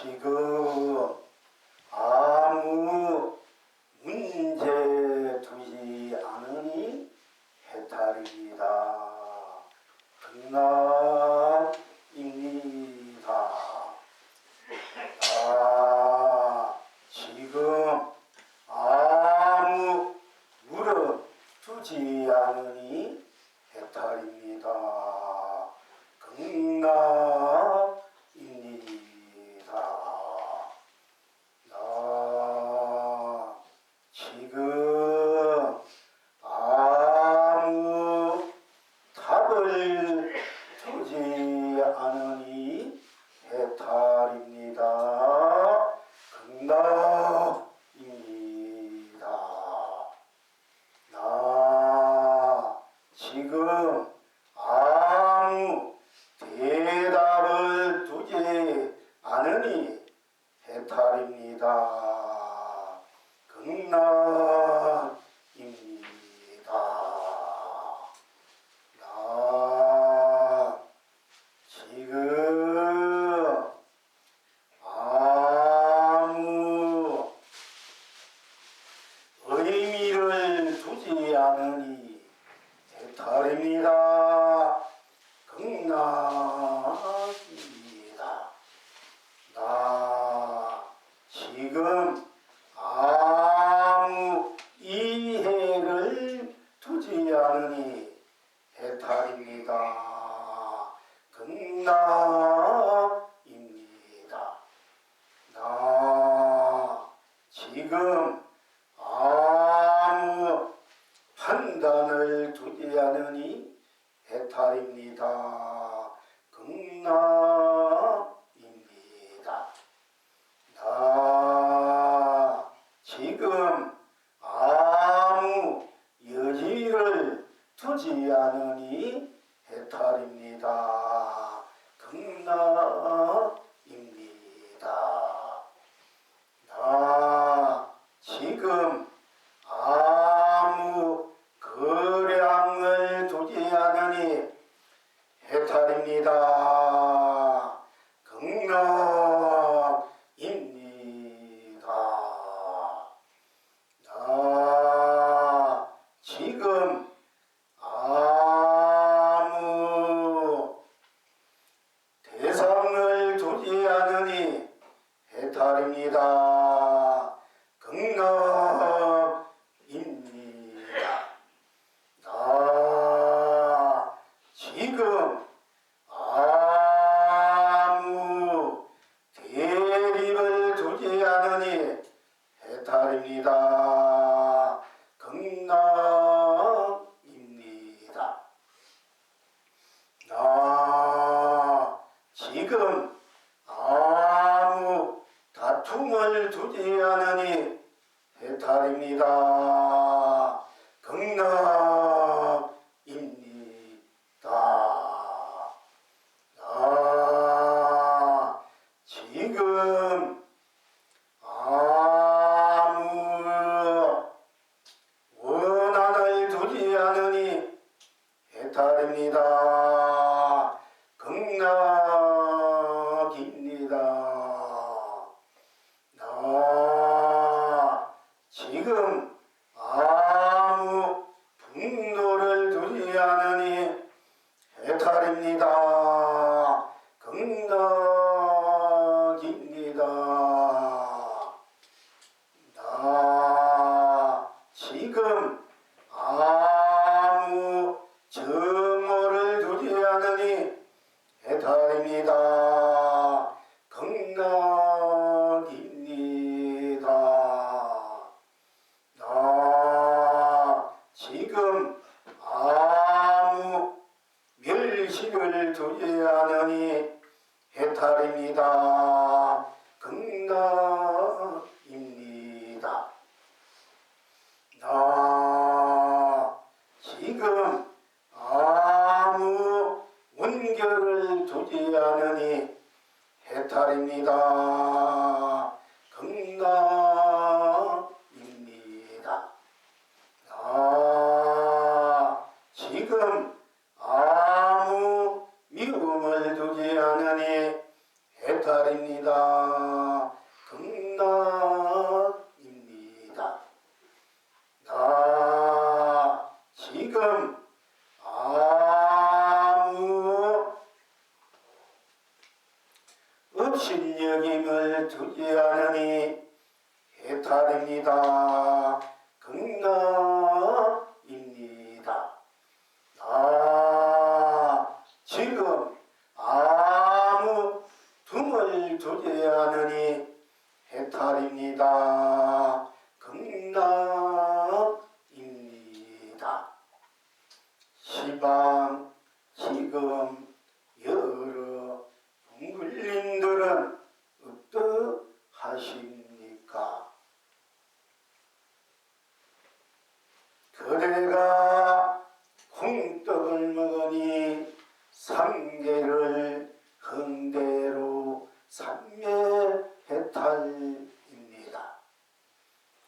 지금 아무 문제 두지 않으니 해탈입니다. 극락입니다. 지금 아무 무릎 두지 않으니 해탈입니다. 극락입니다. 지금 아무 답을 두지 않으니 해탈입니다. 극락입니다. 지금 아무 대답을 두지 않으니 해탈입니다. 극락입니다. 지금 아무 의미를 두지 않으니 해탈입니다. 극락입니다. 지금 아무 이해를 두지 않으니 해탈입니다. 극락입니다. 지금 아무 판단을 두지 않으니 해탈입니다. 극락입니다. 지금 아무 여지를 두지 않으니 해탈입니다. 극락입니다. 지금 아무 거량을 두지 않으니 해탈입니다. 극락입니다. 지금 아무 대상을 두지 않으니 해탈입니다. 극락입니다. 지금 아무 대립을 두지 않으니 해탈입니다. 극락입니다. 지금 아무 다툼을 두지 않으니 해탈입니다. 극락입니다. 지금 아무 원한을 두지 않으니 해탈입니다. 극락입니다. 지금 아무 분노를 두지 않으니 해탈입니다. 극락입니다. 지금 아무 정오를 두지 않으니 해탈입니다. 극락입니다. 지금 아무 멸시를 두지 않으니 해탈입니다. 극락입니다. 지금 아무 원결을 두지 않으니 해탈입니다. 극락입니다. 지금 아무 미움을 두지 않으니 해탈입니다. 해탈입니다. 극락입니다. 나 지금 아무 업신여김을 두지 않으니 해탈입니다. 극락입니다. 나 지금 아무 둠을 두지 않으니 해탈입니다. 극락입니다. 시방 지금 여러 붕글림들은 어떠하십니까? 그대가 콩떡을 먹으니 삼계를 흥대로 삼매해탈입니다.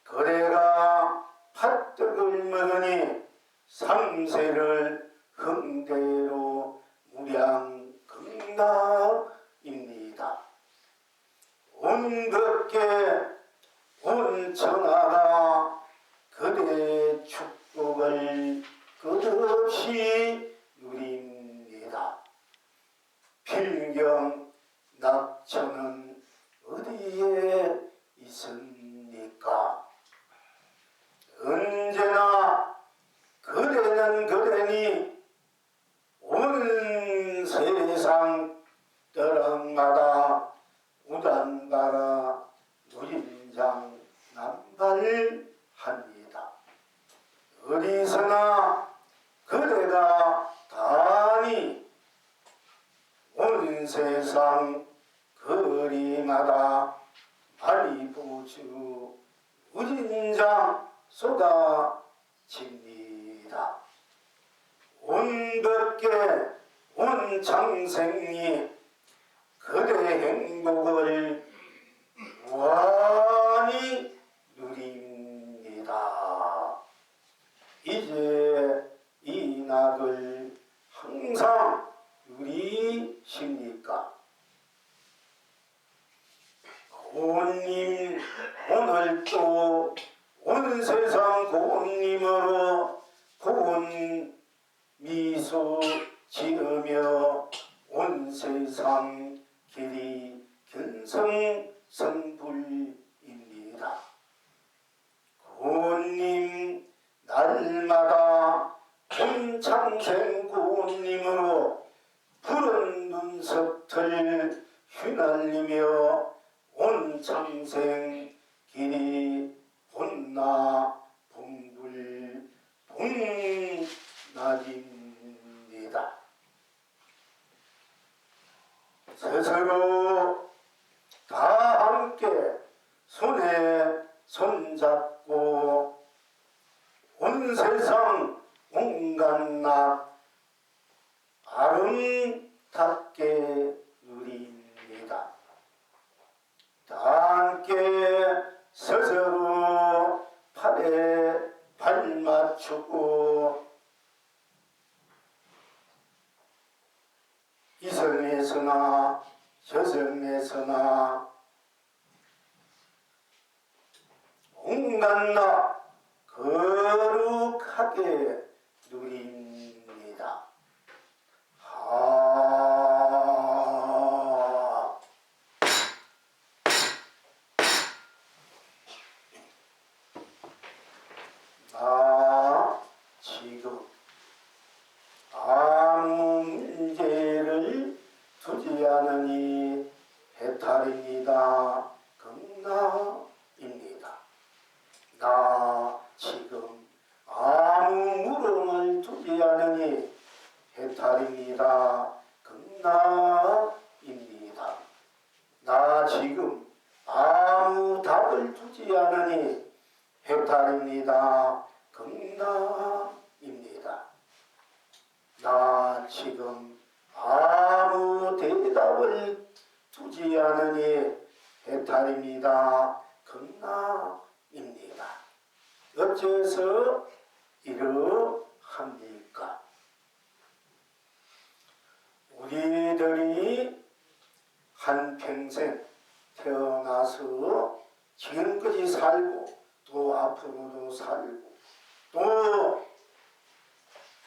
그대가 팥떡을 먹으니 삼세를 흥대로 무량극락입니다. 온 밖에 온 천하가 그대의 축복을 끝없이 누립니다. 필경 낙천은 어디에 있습니까? 언제나 그대는 그대니 온 세상 떠락마다 우단바라 누림장 남발합니다. 어디서나 그대가 다니 온 세상 거리마다 마리부주 우진장 쏟아집니다. 온 밖에 온 장생이 그대 행복을 무한히 누립니다. 이제 이 낙을 항상 누리십니까? 고운님 오늘도 온 세상 고운님으로 고운 미소 지으며 온 세상 길이 견성선불입니다. 고운님 날마다 온창생 고운님으로 푸른 눈썹을 휘날리며 온 창생 길이 본나 봉불 봉나집니다. 스스로 다 함께 손에 손잡고 온 세상 온갖 낙 아름답게 누립니다. 다 함께 스스로 팔에 발 맞추고 이성에서나 저성에서나 온갖 낙 거룩하게 누립니다. 나 지금 아무 문제를 두지 않으니 해탈입니다. 극락입니다. 나 지금 아무 물음을 두지 않으니 해탈입니다. 극락입니다. 나 지금 아무 답을 두지 않으니 해탈입니다. 극락입니다. 나 지금 아무 대답을 두지 않으니 해탈입니다. 극락입니다. 어째서 이러합니까? 우리들이 한편 평생 태어나서 지금까지 살고 또 앞으로도 살고 또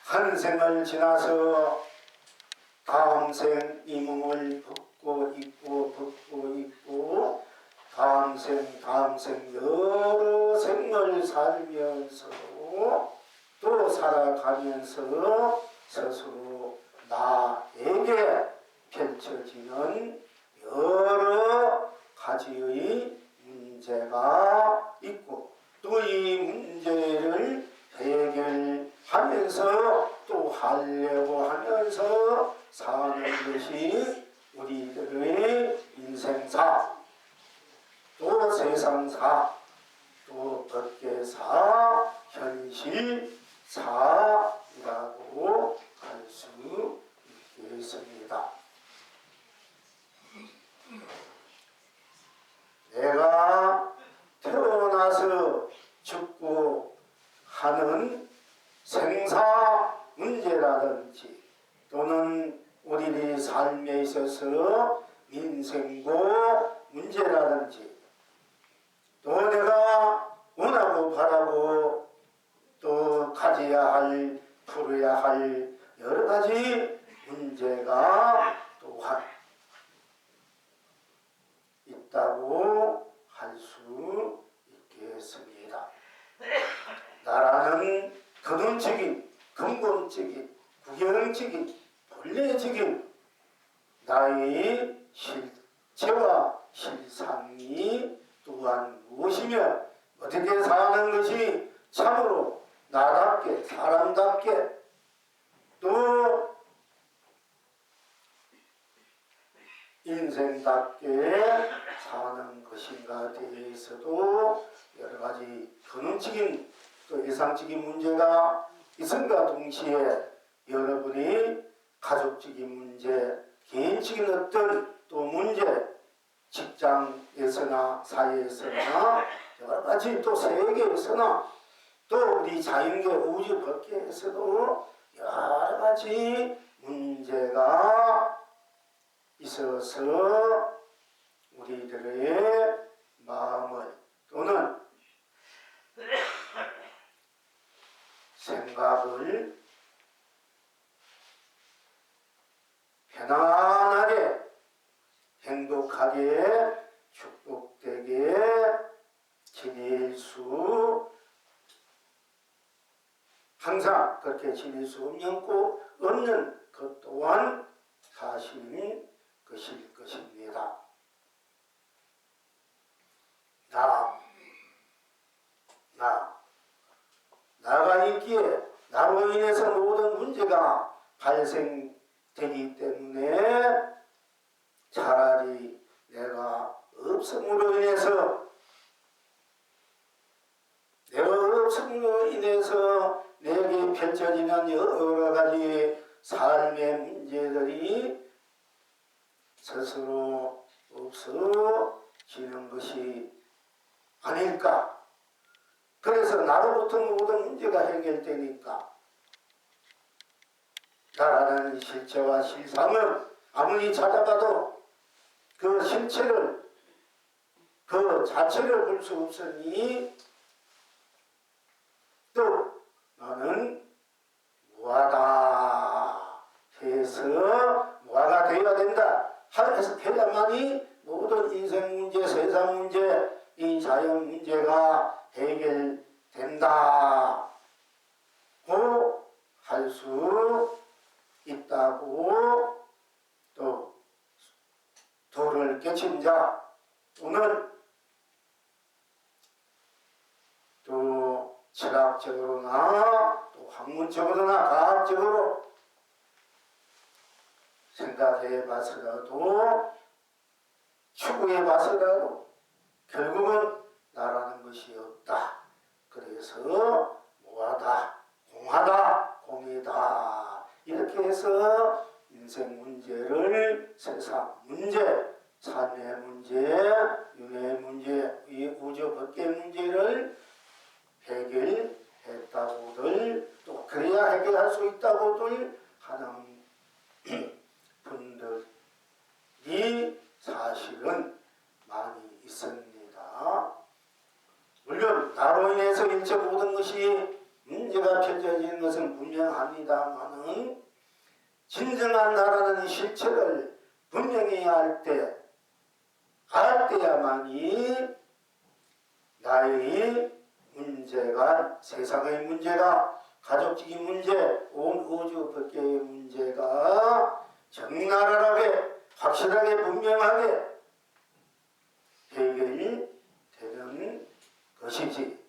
한 생을 지나서 다음 생 이 몸을 벗고 입고 다음 생 여러 생을 살면서 또 살아가면서 스스로 나에게 펼쳐지는 여러 가지의 문제가 있고 또 이 문제를 해결하면서 또 하려고 하면서 사는 것이 우리들의 인생사 또 세상사 또 법계사 현실사라고 할 수 있겠습니다. 내가 태어나서 죽고 하는 생사 문제라든지 또는 우리의 삶에 있어서 민생고 문제라든지 또 내가 원하고 바라고 또 가져야 할 풀어야 할 여러 가지 문제가 또한 있다고 할 수 있겠습니다. 나라는 근원적인 근본적인 구경적인 본래적인 나의 실체와 실상이 또한 무엇이며 어떻게 사는 것이 참으로 나답게 사람답게 또 인생답게 사는 것인가 대해서도 여러 가지 근원적인 또 이상적인 문제가 있음과 동시에 여러분이 가족적인 문제, 개인적인 어떤 또 문제, 직장에서나 사회에서나 여러 가지 또 세계에서나 또 우리 자연계 우주 법계에서도 여러 가지 문제가 있어서 우리들의 마음을 또는 생각을 편안하게 행복하게 축복되게 지낼 수 항상 그렇게 지낼 수 없는 것 또한 사실인 것일 것입니다. 나가 있기에 나로 인해서 모든 문제가 발생되기 때문에 차라리 내가 없음으로 인해서 내게 펼쳐지는 여러 가지 삶의 문제들이 스스로 없어지는 것이 아닐까. 그래서 나로부터 모든 문제가 해결되니까 나라는 실체와 실상을 아무리 찾아봐도 그 실체를 그 자체를 볼 수 없으니 또 나는 무하다 해서 무하가 되어야 된다 해서 해야만이 모든 인생 문제, 세상 문제, 이 자연 문제가 해결된다고 할 수 있다고 또 도를 깨친 자 또는 또 철학적으로나 또 학문적으로나 과학적으로 생각해 봐서라도 추구해 봐서라도 결국은 나라는 것이 없다. 그래서 무하다, 공하다, 공이다. 이렇게 해서 인생 문제를 세상 문제, 삶의 문제, 윤회 문제, 이 우주 법계 문제를 해결했다고들 또 그래야 해결할 수 있다고들 하는 분들이 사실은 많이 있습니다. 물론 나로 인해서 일체 모든 것이 문제가 펼쳐지는 것은 분명합니다만은 진정한 나라는 실체를 분명히 알 때야만이 나의 문제가, 세상의 문제가, 가족적인 문제, 온 우주 법계의 문제가 적나라하게 확실하게 분명하게 해결이 되는 것이지,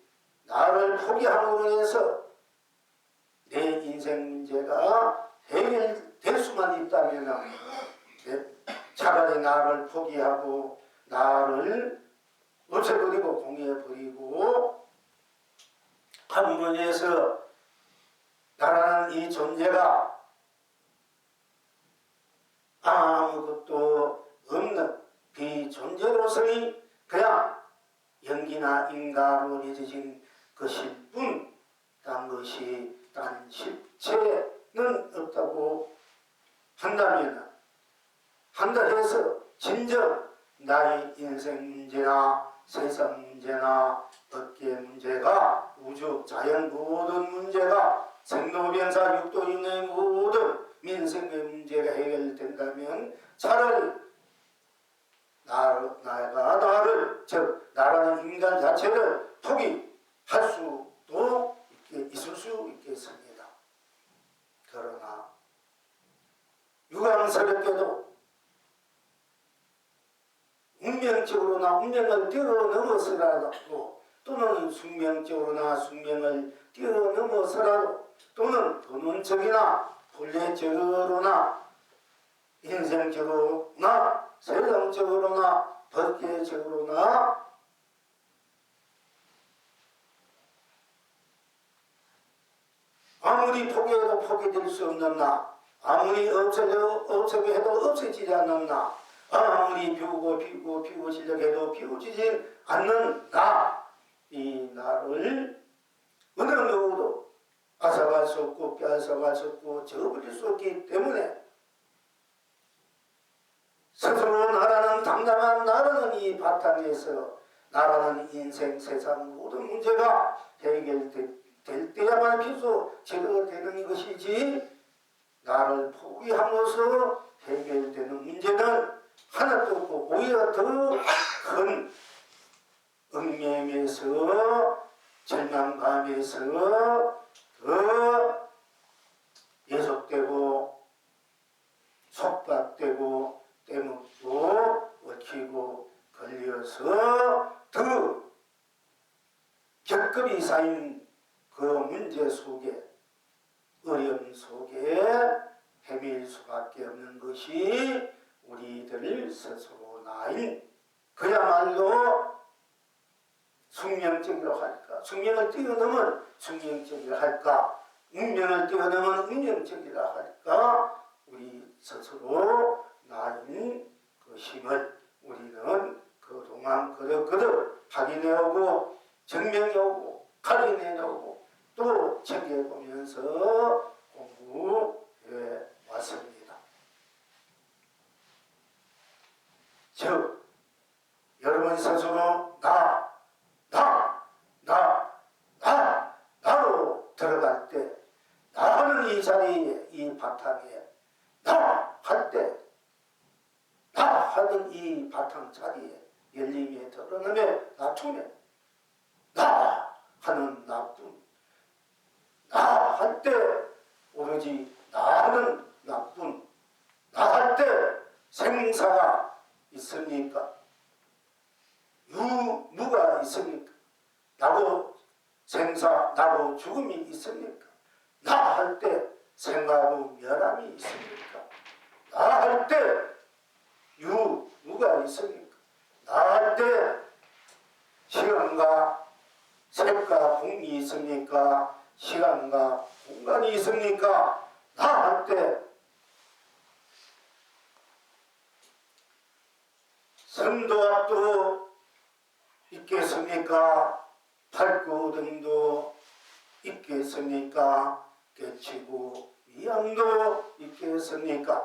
나를 포기함으로 해서 내 인생 문제가 해결될 수만 있다면 차라리 나를 포기하고 나를 없애버리고 공해버리고 함으로 해서 나라는 이 존재가 아무것도 없는 비존재로서의 그냥 연기나 인가로 빚어진 것일 뿐 딴 것이 딴 실체는 없다고 한다 해서 진정 나의 인생 문제나 세상 문제나 법계 문제가, 우주 자연 모든 문제가, 생로병사 육도인의 모든 민생의 문제가 해결된다면 차라리 즉 나라는 인간 자체를 포기할 수도 있을 수 있겠습니다. 그러나 유감스럽게도 운명적으로나 운명을 뛰어넘어서라도, 또는 숙명적으로나 숙명을 뛰어넘어서라도, 또는 본원적이나 본래적으로나 인생적으로나 세상적으로나 법계적으로나 아무리 포기해도 포기될 수 없는 나, 아무리 없애게 해도 없어지지 않는 나, 아무리 비우고 시작해도 비워지지 않는 나, 이 나를 어느 누구도 앗아갈 수 없고 빼앗아갈 수 없고 저버릴 수 없기 때문에 스스로 나라는 당당한 나라는 이 바탕에서 나라는 인생 세상 모든 문제가 해결될 때야만 비로소 제대로 되는 것이지, 나를 포기함으로써 해결되는 문제는 하나도 없고 오히려 더 큰 얽매임에서 절망감에서 더 예속되고 속박되고 떼먹고 얽히고 걸려서 더 겹겹이 쌓인 그 문제 속에, 어려움 속에 헤맬 수밖에 없는 것이 우리들 스스로 나인, 그야말로 숙명적이라고 할까, 숙명을 뛰어넘은 숙명적이라 할까, 운명을 뛰어넘은 운명적이라 할까, 우리 스스로 나인 것임을 우리는 그동안 거듭 확인해오고 증명해오고 확인해오고 또 챙겨보면서 공부해 왔습니다. 즉 여러분 스스로 나로 들어갈 때, 나는 이 자리에, 이 바탕에, 나 할 때, 나 하는 이 바탕 자리에, 열림에 드러남에 낮춤에, 나 하는 나쁨, 나 할 때 오로지 나는 나쁨, 나 할 때 생사가 있습니까? 유무가 있습니까? 나고 생사, 나고 죽음이 있습니까? 나 할 때 생하고 멸함이 있습니까? 나 할 때 유무가 있습니까? 나 할 때 시간과 색과 공이 있습니까? 시간과 공간이 있습니까? 나 할 때 선도 앞도 있겠습니까? 발구등도 있겠습니까? 깨치고 위암도 있겠습니까?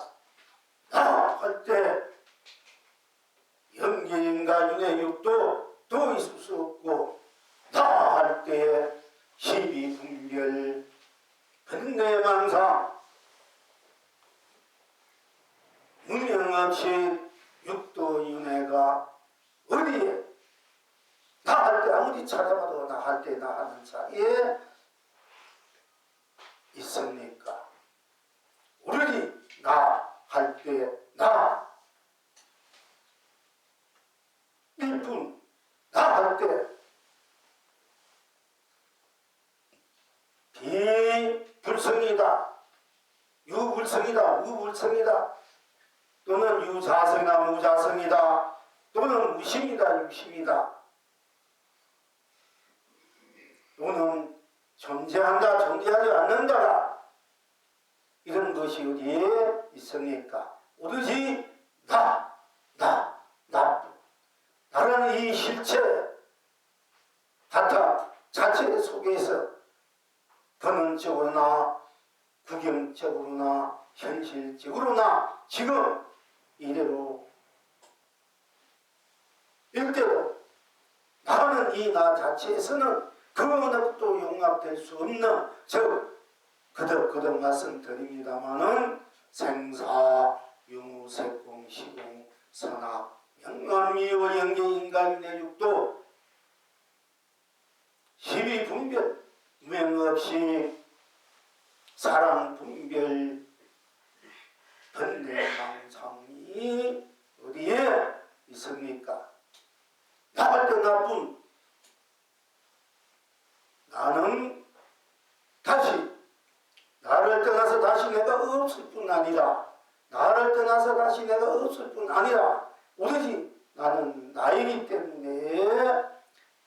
나 할 때 없이 육도윤회가 어디에 나 할 때 아무리 찾아봐도 나 할 때 나 하는 자리에 있습니까? 오로지 나 할 때 나 일뿐 나 할 때 비불성이다 유불성이다 무불성이다 또는 유자성이다 무자성이다 또는 무심이다 유심이다 또는 존재한다 존재하지 않는다 이런 것이 어디에 있습니까? 오로지 나라는 이 실체 바탕 자체 속에서 본능적으로나 구경적으로나 현실적으로나 지금 이대로 일대로 나는 이 나 자체에서는 그 어느 것도 용납될 수 없는 즉 거듭 말씀드립니다마는 생사 유무 색공 시공 선악 명암미월 영계 인간 내육도 시비 분별 무행 없이 사랑 분별 번뇌망상이 어디에 있습니까? 나갈 때 나쁜 나는 다시 나를 떠나서 다시 내가 없을 뿐 아니라 나를 떠나서 다시 내가 없을 뿐 아니라 오로지 나는 나이기 때문에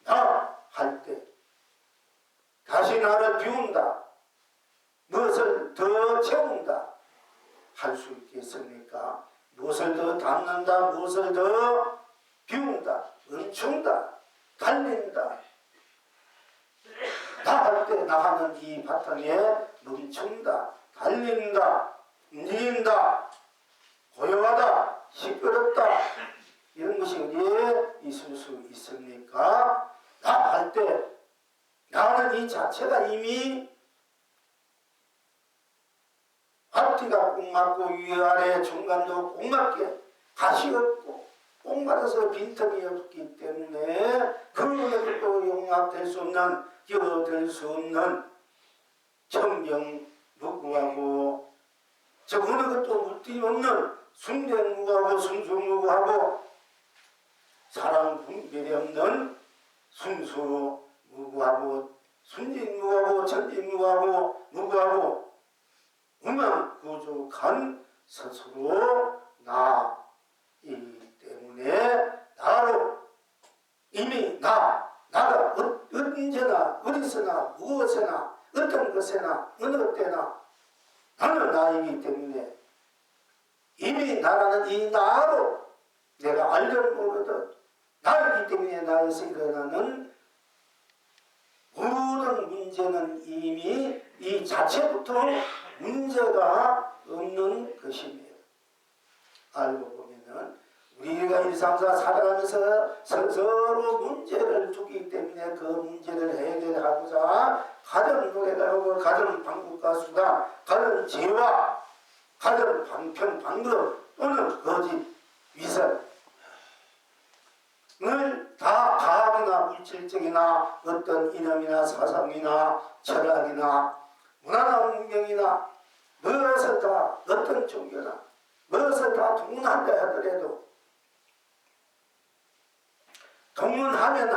나 할 때 다시 나를 비운다. 무엇을 더 채운다. 할 수 있겠습니까? 무엇을 더 담는다. 무엇을 더 비운다. 멈춘다. 달린다. 나 할 때 나가는 이 바탕에 멈춘다. 달린다. 움직인다. 고요하다. 시끄럽다. 이런 것이 어디에 있을 수 있습니까? 나 할 때 나는 이 자체가 이미 앞뒤가 꼭 맞고 위아래 중간도 꼭 맞게 가시 없고 꼭 맞아서 빈틈이 없기 때문에 그 어느 것도 용납될 수 없는 끼어들 수 없는 청정무구하고 저 어느 것도 묻기 없는 순전무구하고 순수무구하고 사랑 분별이 없는 순수무구하고 순진무구하고 천진무구하고 무구하고 무명구족한 스스로 나이기 때문에 나로 이미 나가 언제나 어디서나 무엇에나 어떤 것에나 어느 때나 나는 나이기 때문에 이미 나라는 이 나로 내가 알든 모르든 나이기 때문에 나에서 일어나는 모든 문제는 이미 이 자체부터 문제가 없는 것입니다. 알고 보면은 우리가 일상사 살아가면서 서로 문제를 두기 때문에 그 문제를 해결하고자 가정 노래가 하고 가정 방국가수가 가정 재화 가정 방편 방법 또는 거짓 위선 을 다 과학이나 물질적이나 어떤 이념이나 사상이나 철학이나 문화나 문명이나 무엇을 다 어떤 종교나 무엇을 다 동문한다 하더라도 동문하면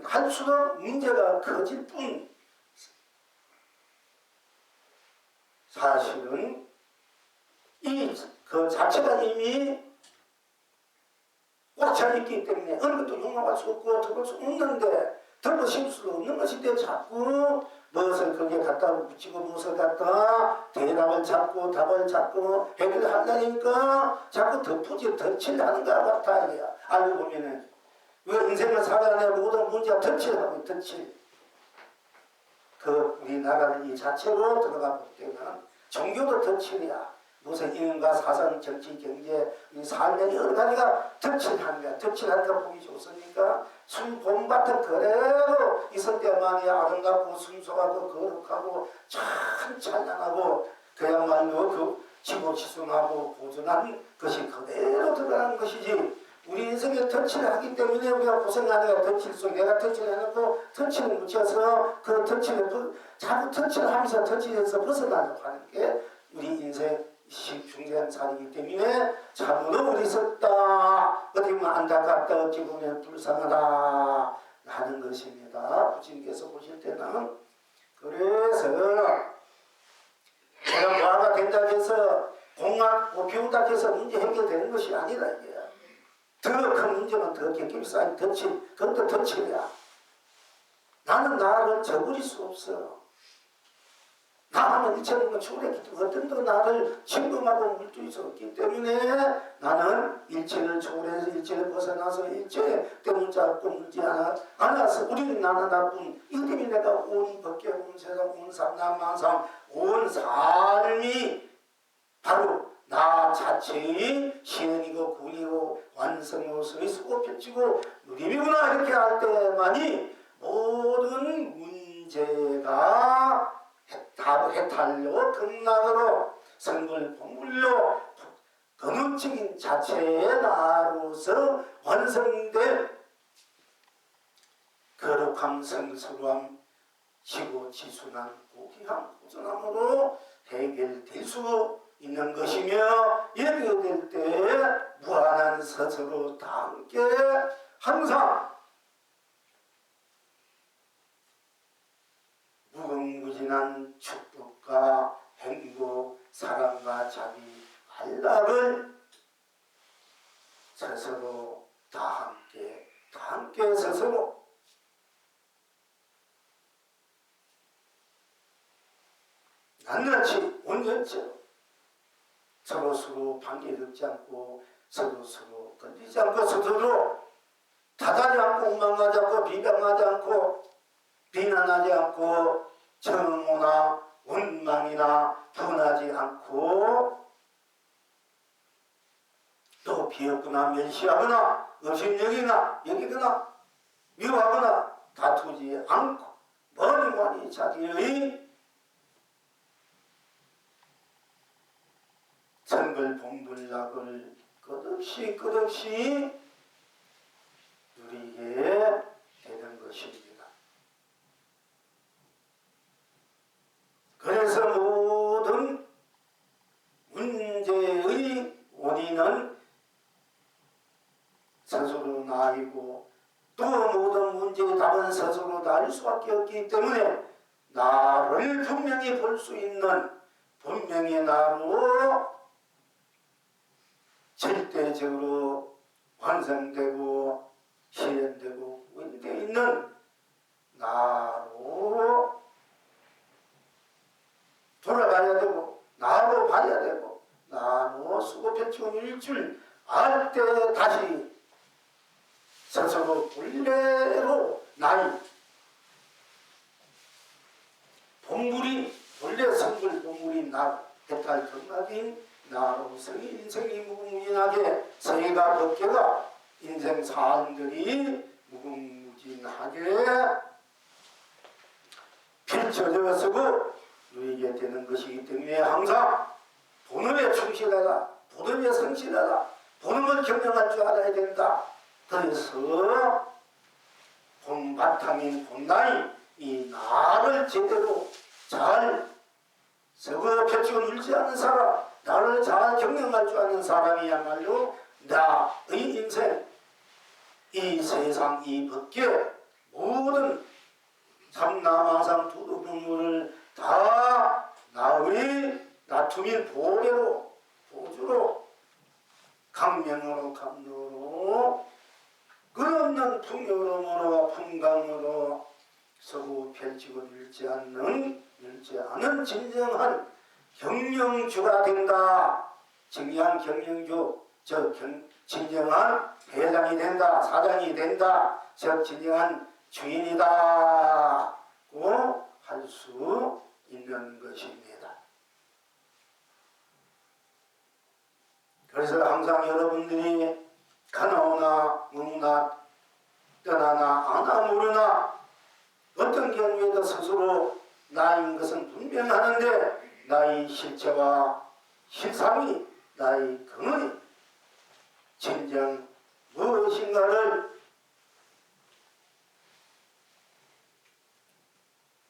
할수록 문제가 커질 뿐 사실은 그 자체가 이미 꽉 차있기 때문에 어느 것도 용납할 수 없고 들을 수 없는데 들고 쉴 수 없는 것인데 자꾸 무엇을 거기에 갖다 붙이고 무엇을 갖다 대답을 찾고 답을 찾고 해결하려니까 자꾸 덧칠하는 것 같아. 알고 보면은 우리가 인생을 살아내 모든 문제가 덧칠하고 덧칠 그 우리나라는 이 자체로 들어가 볼 때는 종교도 덧칠이야. 무슨 인문과 사상, 정치, 경제, 이 삶의 여러 가지가 덧칠하는 덧칠하니까 보기 좋습니까? 봄밭은 그대로 있을 때만이 아름답고 순수하고 거룩하고 참 찬양하고 그야말로 치고치순하고 보존한 것이 그대로 들어가는 것이지. 우리 인생에 터치를 하기 때문에 우리가 고생하다가 터치를 쏘고 내가 터치를 해놓고 터치를 묻혀서 그 터치를 자꾸 터치를 하면서 터치에서 벗어나려고 하는 게 우리 인생 중대한 살이기 때문에 참으로 어리석다, 어디 보면 안타깝다, 어찌 보면 불쌍하다 하는 것입니다. 부처님께서 보실 때는. 그래서 내가 뭐가 된다 해서 공학 비운다 해서 문제 해결되는 것이 아니라 이게 더 큰 문제는 더 객기 쌓인 덧칠, 그것도 덧칠이야. 나는 나를 저버릴 수 없어. 나 하면 일체는 초래기도 어떤 도 나를 침범하고 물들일 수 없기 때문에 나는 일체를 초래해서 일체를 벗어나서 일체 때문 잡고 물지 않아서 우리는 나는 나뿐 이 때문에 내가 온 법계 온 세상 온 삼남만상 온 삶이 바로 나 자체의 시행이고 구이고 완성으로 서있고 펼치고 누림이구나 이렇게 할 때만이 모든 문제가 해탈로 극락으로 성불본불로 근원적인 자체의 나로서 완성된 거룩함 성스러움 지고지순한 고귀함 고전함으로 해결될 수 있는 것이며 예배될 때 무한한 스스로 다 함께 항상 무궁무진한 축복과 행복, 사랑과 자비, 안락을 스스로 다 함께 스스로 낱낱이 온전처럼 서로 방해되지 않고 서로 건드리지 않고 서로 다다지 않고 엉망하지 않고 비방하지 않고 비난하지 않고 정오나 원망이나 분하지 않고 또 비웃거나 멸시하거나 여기거나 미워하거나 다투지 않고 뭐니 자기의 정글본불락을 끝없이 누리게 되는 것입니다. 그래서 모든 문제의 원인은 스스로 나이고 또 모든 문제의 답은 스스로 나일 수밖에 없기 때문에 나를 분명히 볼 수 있는 분명히 나로 절대적으로 완성되고 실현되고 구현되어 있는 나로 돌아가야 되고 나로 봐야 되고 나로 수고 펼치고 일줄 알 때 다시 스스로 본래로 나의 본물이 본래 성불 본물인 나 해탈 경락인 나로서 인생이 무궁무진하게 세계가 법계가 인생 사람들이 무궁무진하게 펼쳐져서고 누리게 되는 것이기 때문에 항상 본업에 충실하라, 본업에 성실하라, 본업을 경영할 줄 알아야 된다. 그래서 본바탕인 본나이 이 나를 제대로 잘 서거 펼치고 눌지 않는 사람, 나를 잘 경영할 줄 아는 사람이야말로 나의 인생, 이 세상, 이 법계 모든 삼남하상 두두분물을 다 나의 나툼인 보배로 보주로 강명으로 감로로 끝없는 풍요로움으로 풍강으로 서구 펼치고 늘지 않는 진정한 경영주가 된다. 진정한 경영주, 진정한 회장이 된다, 사장이 된다, 진정한 주인이다 고 할 수 있는 것입니다. 그래서 항상 여러분들이 가나오나 묵나 떠나나 아나 모르나 어떤 경우에도 스스로 나인 것은 분명하는데 나의 실체와 실상이 나의 근원이 진정 무엇인가를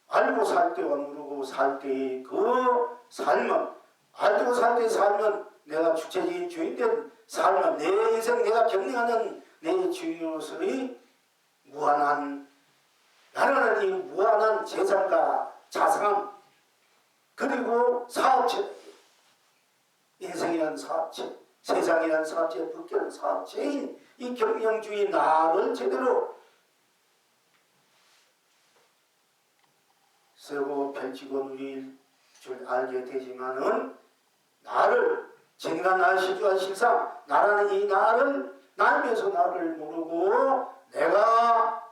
알고 살 때와 모르고 살 때의 그 삶은, 알고 살 때의 삶은 내가 주체적인 주인된 삶은 내 인생 내가 경영하는 내 주인으로서의 무한한, 나라는 이 무한한 재산과 자산, 그리고 사업체, 인생이란 사업체, 세상이란 사업체, 국가란 사업체인 이 경영주의 나를 제대로 쓰고 펼치고 누릴 줄 알게 되지만은, 나를, 제가 나의 실존한 실상, 나라는 이 나를, 나면서 나를 모르고 내가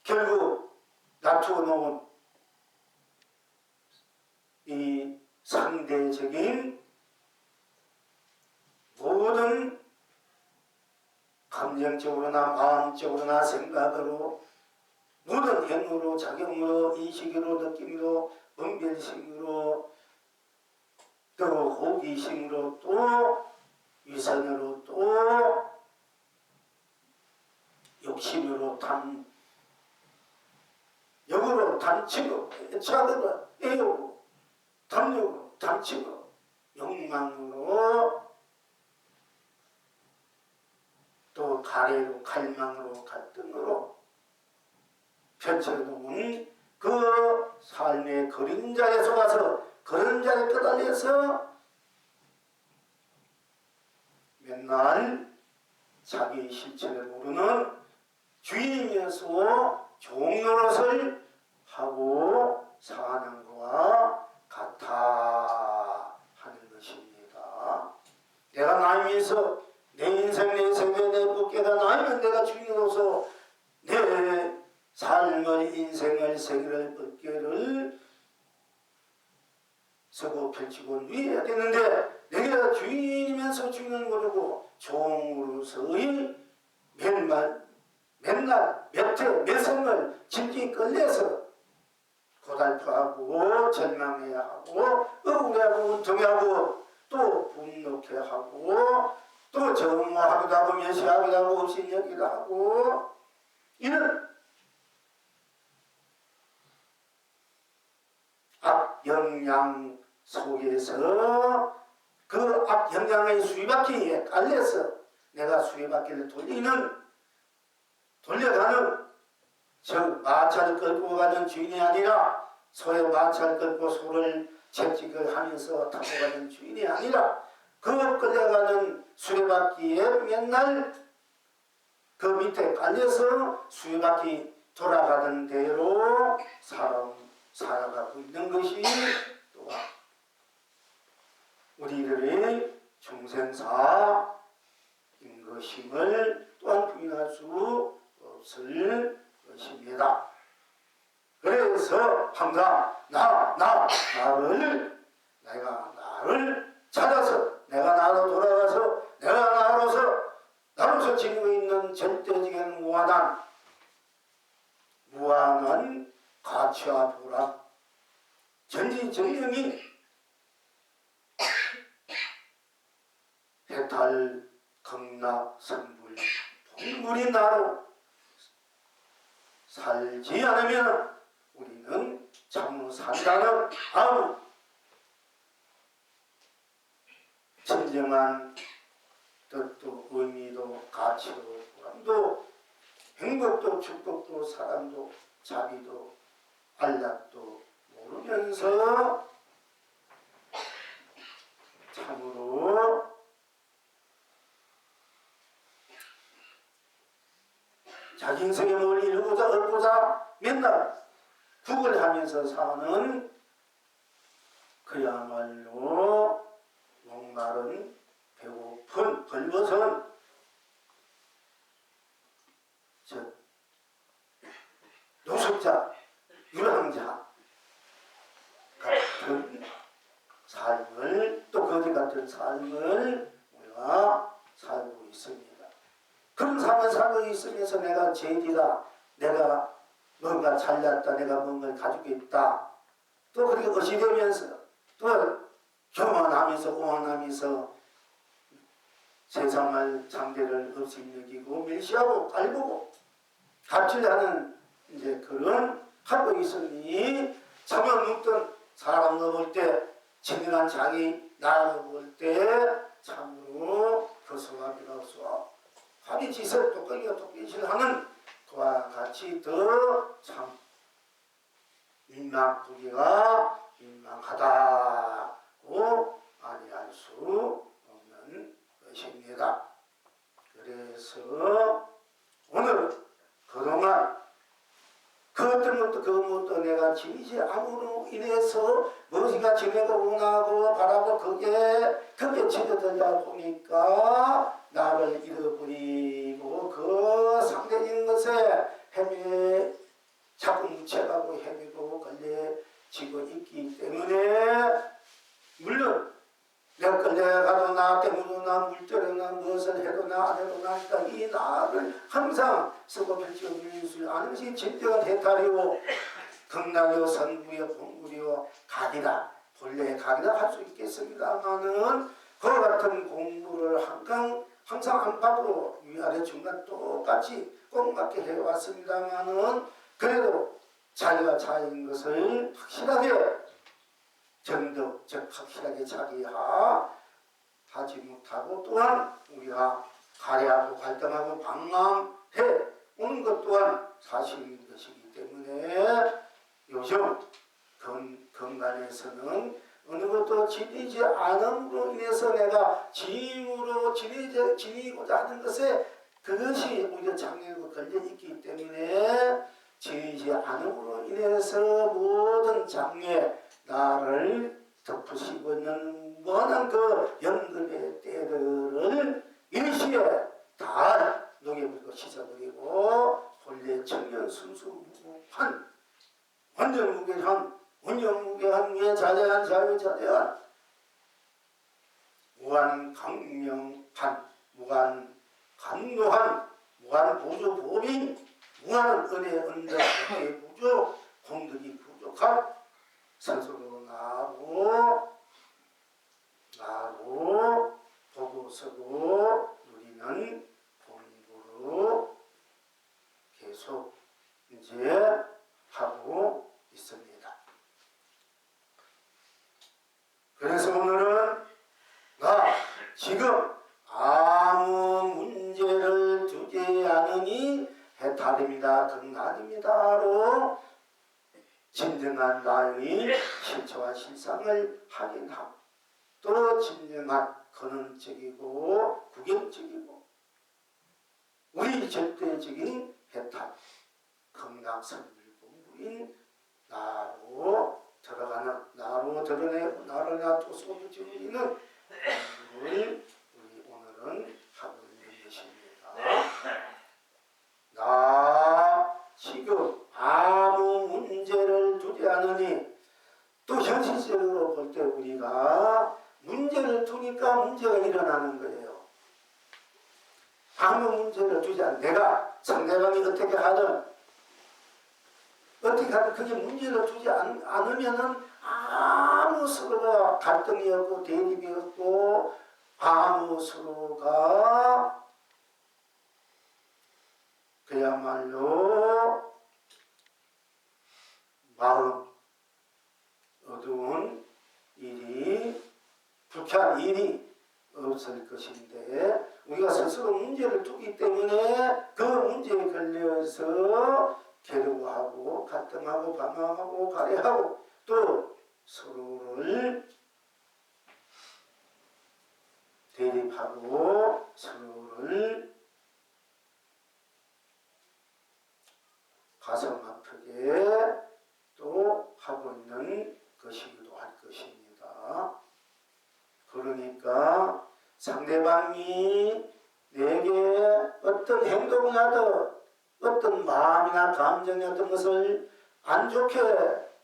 결국 낮추어 놓은 이 상대적인 모든 감정적으로나 마음적으로나 생각으로, 모든 행위로, 작용으로, 인식으로, 느낌으로, 분별심으로, 또 호기심으로, 또 위선으로, 또 욕심으로, 역으로, 탐칙으로, 애착으로, 애욕으로, 탐욕으로, 탐칙으로, 욕망으로, 또 가래로, 갈망으로, 갈등으로 펼쳐놓은 그 삶의 그림자에 속아서, 그림자에 끄달려서 맨날 자기 실체를 모르는 주인이면서 종 노릇을 하고 사는 것과 같아 하는 것입니다. 내가 나이면서 내 인생, 내 세계, 내 국가가 나이면 내가 주인으로서 내 삶을, 인생을, 세계를, 법계를 서고 펼치고 누려야 되는데, 내가 주인이면서 주인을 모르고 종으로서의 맨날 몇 해, 몇 생을 질기 끌려서 고달프하고 절망해야 하고 억울해하고 운통해하고 또 분노케 하고 또 정오하기도 하고 멸시하기도 하고 업신여기도 하고, 이런 악영향 속에서 그 악영향의 수위바퀴에 깔려서 내가 수위바퀴를 돌려가는, 즉 마차를 끌고 가는 주인이 아니라, 소의 마차를 끌고 소를 채찍을 하면서 타고 가는 주인이 아니라, 그 끌려가는 수레바퀴에 맨날 그 밑에 깔려서 수레바퀴 돌아가는 대로 살아가고 있는 것이 또한 우리들의 중생사인 것임을 또한 부인할 수 없을 것입니다. 그래서 항상 내가 나를 찾아서, 내가 나로 돌아가서, 내가 나로서 지니고 있는 절대적인 무한한 가치와 보람, 전지전능이 해탈, 극락, 선불, 동물이 나로 살지 않으면 우리는 참으로 산다는 진정한 뜻도 의미도 가치도 보람도 행복도 축복도 사랑도 자비도 안락도 모르면서 참으로 자기 인생에 뭘 이루고자 얻고자 맨날 구걸하면서 사는, 그야말로 목마른 배고픈 벌벗은 즉 노숙자, 유랑자 같은 삶을, 또 거지 같은 삶을 우리가 살고 있습니다. 그런 삶을 살고 있으면서 내가 제일이다, 내가 뭔가 잘났다, 내가 뭔가를 가지고 있다, 또 그렇게 의심되면서 또 원하면서 오만하면서 세상을 상대를 없이 여기고 멸시하고 깔보고 갑질하는 이제 그런 하고 있으니 참여 눕던 사람을 볼 때 진정한 자기 나를 볼 때 참으로 거스가 필요 없어. 합의 짓을 똑똑이가 똑똑이하는 그와 같이 더 참 민망하기가 민망하다고 아니할 수 없는 것입니다. 그래서 오늘 그동안 그 어떤 것도 그 무엇도 내가 지니지 않음으로 인해서 무엇인가 지내고 원하고 바라고 그게 지어들다 보니까 나를 잃어버리고 그 상대적인 것에 자꾸 뭉쳐가고 헤매고 걸려지고 있기 때문에 물론 내가 끌려가도 나 때문이나 물때로나 무엇을 해도 나 안 해도 나니까 이 나를 항상 쓰고 펼치고 누릴 수 아는 것이 진정한 해탈이요 극락이요 선구요 본구요 각이다. 본래의 각이다 할 수 있겠습니다마는 그와 같은 공부를 항상 안팎으로 위아래 중간 똑같이 꼭 맞게 해왔습니다마는 그래도 자기가 자인 것을 확실하게 정덕, 즉 확실하게 자기하지 못하고 또한 우리가 가려하고 갈등하고 방황해 오는 것 또한 사실인 것이기 때문에 요즘 건강에서는 어느 것도 지니지 않음으로 인해서 내가 지임으로 지니고자 하는 것에 그것이 오히려 장애로 걸려있기 때문에 지니지 않음으로 인해서 모든 장애 나를 덮으시고 있는 원한 그 연금의 때들을 일시에 다 녹여버리고 씻어버리고 본래 청년 순수무한 완전 무결한 운영무결한 위에 자제한 자유자제한 무한 강명한 무한 간노한 무한 보조 보민 무한 은혜 언덕 부조 공덕이 부족한 스스로 나로 보고서고 우리는 공부로 계속 이제 하고 있습니다. 그래서 오늘은 나 지금 아무 문제를 두지 않으니 해탈입니다. 극락입니다로 진정한 나의 실체와 실상을 확인하고 또 진정한 근원적이고 구경적이고 우리 절대적인 해탈 극락선물 공부인 나로 들어가는 나로 드러내고 나를 놔두고 소부지고 있는 공부를 우리 오늘은 하고 있는 것입니다. 나 지금 아무 문제를 두지 않으니 또 현실적으로 볼 때 우리가 문제를 두니까 문제가 일어나는 거예요. 아무 문제를 두지 않으면 내가 상대방이 어떻게 하든 그게 문제를 두지 않으면은 아무 서로가 갈등이 없고 대립이 없고 아무 서로가 그야말로 마음 어두운 일이 불쾌한 일이 없을 것인데 우리가 스스로 문제를 두기 때문에 그 문제에 걸려서 괴로워하고 갈등하고 방황하고 가려하고 또 서로를 대립하고 서로를 가슴 아프게 또 하고 있는 것이기도 할 것입니다. 그러니까 상대방이 내게 어떤 행동을 하든 어떤 마음이나 감정이 어떤 것을 안 좋게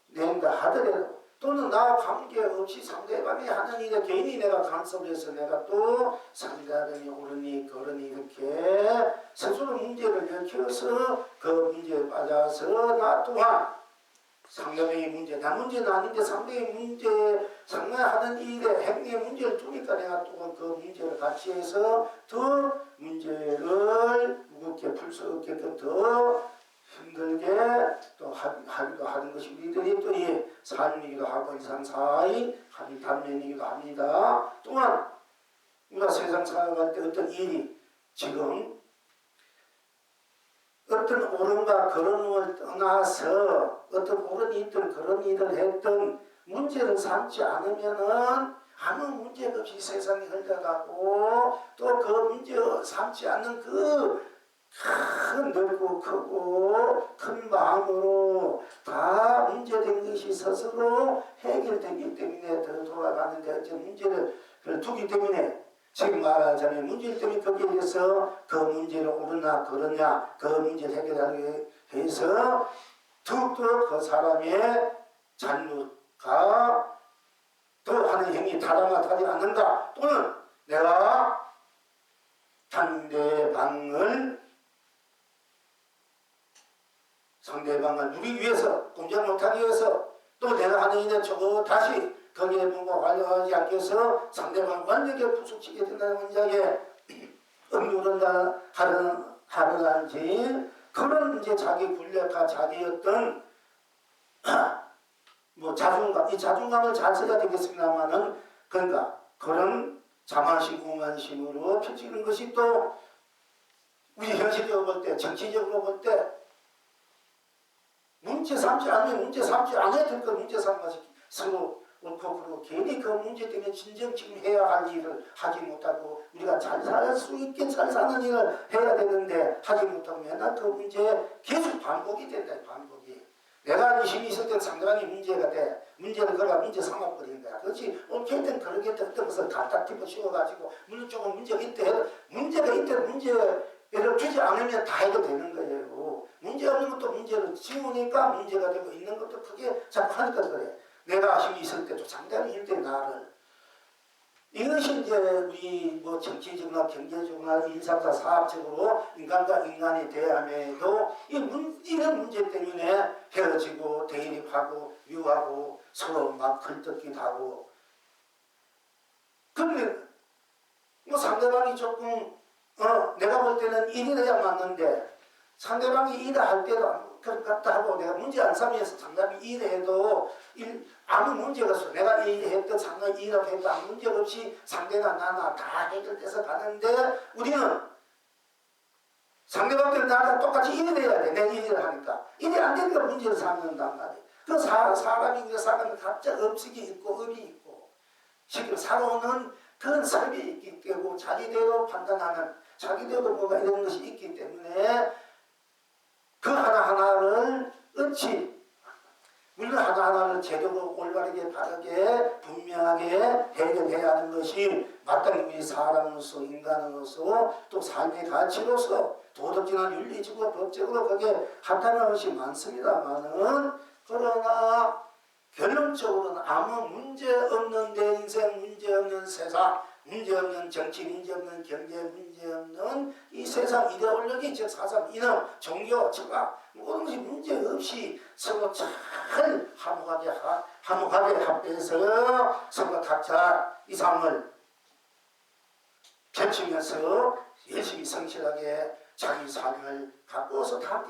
낸다 하더라도 또는 나와 관계없이 상대방이 하는 일에 괜히 내가 간섭해서 내가 또 상대방이 옳으니 그러니 이렇게 스스로 문제를 일으켜서 그 문제에 빠져서 나 또한 상대방의 문제, 나 문제는 아닌데 상대의 문제에 상당하는 일에 행위의 문제를 두니까 내가 또 그 문제를 같이 해서 더 문제를 무겁게 풀 수 없게끔 더 힘들게 또 하기도 하는 것이 우리들이 또 이 삶이기도 하고 일상사의 한 단면이기도 합니다. 또한 우리가 세상 살아갈 때 어떤 일이 지금 어떤 옳은가 그름을 떠나서 어떤 옳은 이들 그런 일을 했던 문제를 삼지 않으면은 아무 문제가 없이 세상이 흘러가고 또 그 문제 삼지 않는 그 큰 넓고 크고 큰 마음으로 다 문제된 것이 스스로 해결되기 때문에 더 돌아가는데 어떤 문제를 두기 때문에 지금 말하자면 문제 때문에 거기에 대해서 그 문제를 옳으나 그러냐 그 문제를 해결하기 위해서 더욱더 그 사람의 잘못과 또 하는 행위 타당하지 않는가 또는 내가 상대방을 누리기 위해서 공격 못하기 위해서 또 내가 하는 일에 저거 다시 거기에 뭔가 완료하지 않기 위해서 상대방을 완전히 부수치게 된다는 원작에 음유른다 하든지 그런 이제 자기 군력과 자기 어떤 뭐 자존감, 이 자존감을 잘 써야 되겠습니다만은 그러니까 그런 자만심, 오만심으로 펼치는 것이 또 우리 현실적으로 볼 때, 정치적으로 볼 때 문제 삼지 않으면 문제 삼지 않아야 될 걸 문제 삼아서 서로 옳고 그르고 괜히 그 문제 때문에 진정 지금 해야 할 일을 하지 못하고 우리가 잘 살 수 있게 잘 사는 일을 해야 되는데 하지 못하고 맨날 그 문제 계속 반복이 된다. 반복이. 내가 힘이 있을 때 상대방이 문제가 돼. 문제를 걸어가 문제 삼아버리는 거야. 그렇지. 옳겠든 그러겠든 어떤 것을 갖다 집어씌워가지고 물론 조금 문제가 있대. 문제가 있대. 문제를 주지 않으면 다 해결되는 거예요. 문제 없는 것도 문제를 지우니까 문제가 되고 있는 것도 크게 자꾸 하니까 그래. 내가 힘이 있을 때도 상당히 힘든 나를. 이것이 이제 우리 뭐 정치적이나 경제적이나 일상사 사업적으로 인간과 인간이 대함에도 이런 문제 때문에 헤어지고 대립하고 미워하고 서로 막 걸뜯기도 하고. 그런데 뭐 상대방이 조금 내가 볼 때는 일이 돼야 맞는데 상대방이 일을 할 때도 그것 같다 하고 내가 문제 안 삼으면서 상대방이 일을 해도 아무 문제가 없어. 내가 일했던 상대방이 일을 해도 아무 문제가 없이 상대가 나나 다 해결돼서 가는데 우리는 상대방들 나랑 똑같이 일을 해야 돼. 내가 일을 하니까. 일이 안 되니까 문제를 삼는단 말이야. 그 사람이 각자 업식이 있고 업이 있고 지금 살아오는 그런 삶이 있기 때문에 자기대로 판단하는 자기대로 뭐가 이런 것이 있기 때문에 그 하나하나를 어찌 물론 하나하나를 제대로 올바르게 바르게 분명하게 해결해야 하는 것이 마땅히 우리 사람으로서 인간으로서 또 삶의 가치로서 도덕적인 윤리적으로 법적으로 그게 합당한 것이 많습니다만은 그러나 결론적으로는 아무 문제 없는 내 인생 문제 없는 세상 문제 없는 정치, 문제 없는 경제, 문제 없는 이 세상 이데올로기, 즉 사상, 이념, 종교, 철학 모든 것이 문제 없이 서로 잘 화목하게 합해서 서로 각자 이 삶을 펼치면서 열심히 성실하게 자기 삶을 가꾸어서 다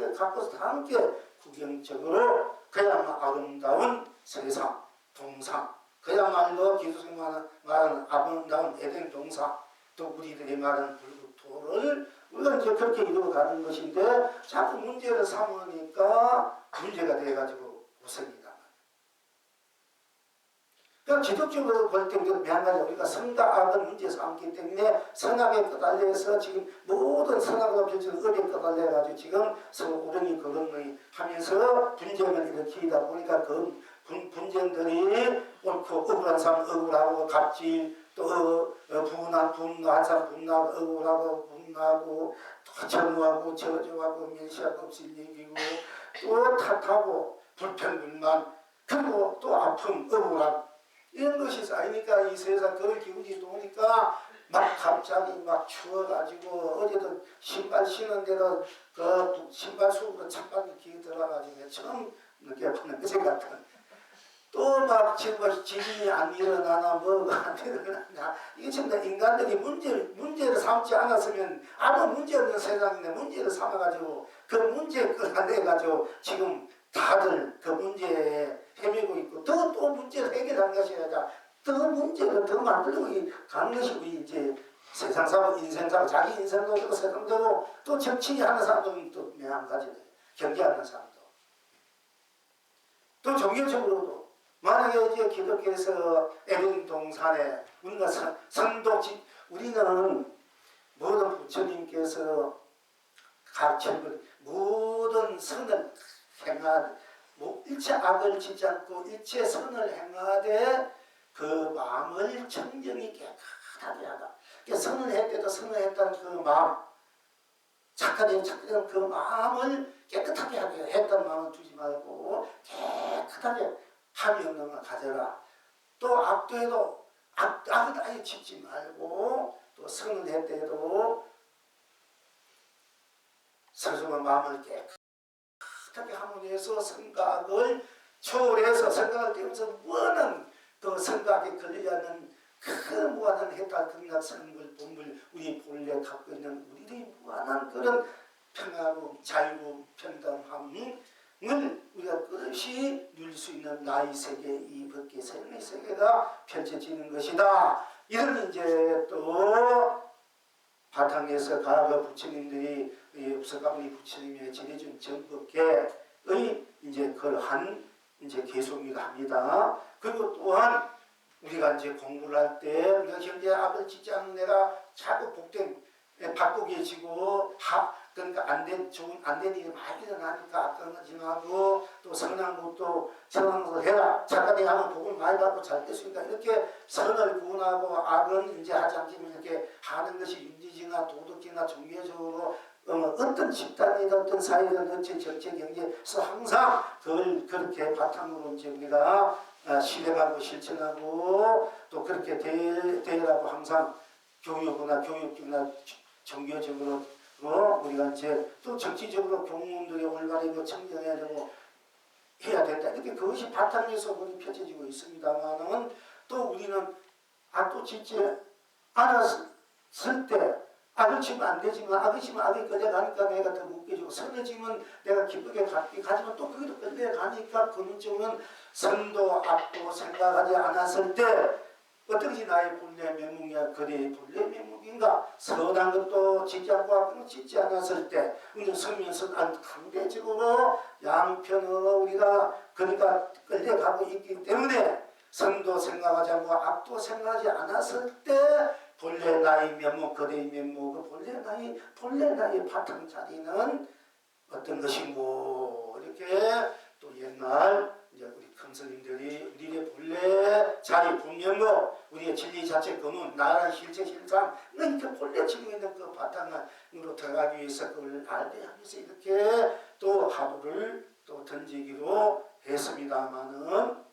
함께 구경적으로 그야말로 아름다운 세상, 동상 그야말로 기독교가 말하는 아름다운 에덴 동산 또 우리들이 말하는 불국토를 우리가 이제 그렇게 이루어가는 것인데 자꾸 문제를 삼으니까 문제가 돼가지고 웃습니다. 그러니까 기독교로 볼 때 매한가지 우리가 선과 악을 문제 삼기 때문에 선악에 끄달려서 지금 모든 선악과 별처럼 을에 끄달려가지고 지금 서로 우렁이 거렁이 하면서 분쟁을 일으키다 보니까 그 분쟁들이 옳고 억울한 사람 억울하고 갑질 또 분노한 사람 분노하고 억울하고 분노하고 또 정하고 저주하고 멸시하고 없일얘기고 또 탓하고 불평불만 그리고 또 아픔 억울함 이런 것이 쌓이니까 이 세상 그런 기운이 도니까 막 갑자기 막 추워가지고 어제도 신발 신는데도 그 신발 속으로 찬바람이 기어 들어가지고 처음 느껴보는 것 같은 또 막 지금 지진이 안 일어나나 뭐가 안 일어나나 이게 전부 다 인간들이 문제를 삼지 않았으면 아무 문제 없는 세상인데 문제를 삼아가지고 그 문제에 끌어내가지고 지금 다들 그 문제에 헤매고 있고 또 문제를 해결하는 것이 아니라 더 문제를 더 만들고 가는 것이 우리 이제 세상사고 인생사고 자기 인생도 되고 세상되고 또 정치하는 사람도 또 매한가지네. 경제하는 사람도 또 종교적으로도 만약에 이제 기독교에서 에덴 동산에 우리가 선도지 우리는 모든 부처님께서 가르치는 모든 선을 행하되 일체 악을 지지 않고 일체 선을 행하되 그 마음을 청정히 깨끗하게 하다. 그러니까 선을 했대도 선을 했다는 그 마음 착하게 그 마음을 깨끗하게 하게 했다는 마음을 두지 말고 깨끗하게 함이 없는 걸 가져라. 또 악도 해도 악을 아예 짓지 말고 또 선을 했대도 스스로 마음을 깨끗하게 함으로 해서 생각을 초월해서 생각을 떼면서 무한한 그 생각에 걸리지 않는 그 무한한 해탈 극락 성불 본불 우리 본래 갖고 있는 우리들이 무한한 그런 평화로움 자유로움 평등함을 우리가 끝없이 누릴 수 있는 나의 세계 이 밖의 생의 세계가 펼쳐지는 것이다. 이런 이제 또 바탕에서 과거 부처님들이 석가모니 부처님이 전해준 정법계의 이제 그러한 이제 계속이기도 합니다. 그리고 또한 우리가 이제 공부를 할 때 우리가 현재 악을 짓지 않는 내가 자꾸 바꾸게지고 그러니까 안된 일이 많이 일어나니까 악한 거 지나고 또 선한 것도 선한 것을 해라. 착하게 하면 복을 많이 받고 잘 됐으니까 이렇게 선을 구원하고 악은 이제 하지 않기는 이렇게 하는 것이 윤리지나 도덕이나 종교적으로 어떤 집단이든 어떤 사회든 어떤 정치 경제에서 항상 그걸 그렇게 바탕으로 이제 우리가 실행하고 실천하고 또 그렇게 대하고 항상 교육이나 종교적으로 우리가 이제 또 정치적으로 교문들이 올바르고 청정해야 되고 해야 된다. 이렇게 그것이 바탕에서 그리 펼쳐지고 있습니다만은 또 우리는 악도 짓지 않았을 때 악을 치면 안 되지만 악을 치면 악이 끌려가니까 내가 더 웃겨지고 선을 지면 내가 기쁘게 가지만 또 거기도 끌려가니까 근원적으로는 선도 악도 생각하지 않았을 때 어떻게 나의 본래 면목이야 그대의 본래 면목인가 선한 것도 짓지 않고 악한 것 짓지 않았을 때 우리는 서면서 강대적으로 양편으로 우리가 그러니까 끌려가고 있기 때문에 선도 생각하지 않고 악도 생각하지 않았을 때 본래 나의 면목 그대의 면목 본래 나의 바탕 자리는 어떤 것인고 이렇게 또 옛날 이제 우리 큰스님들이 우리의 본래 자리 본면목 우리의 진리 자체 근원 나라의 실체 실상 이렇게 본래 지고 있는 그 바탕으로 들어가기 위해서 그걸 알게 하면서 이렇게 또 하루를 또 던지기로 했습니다마는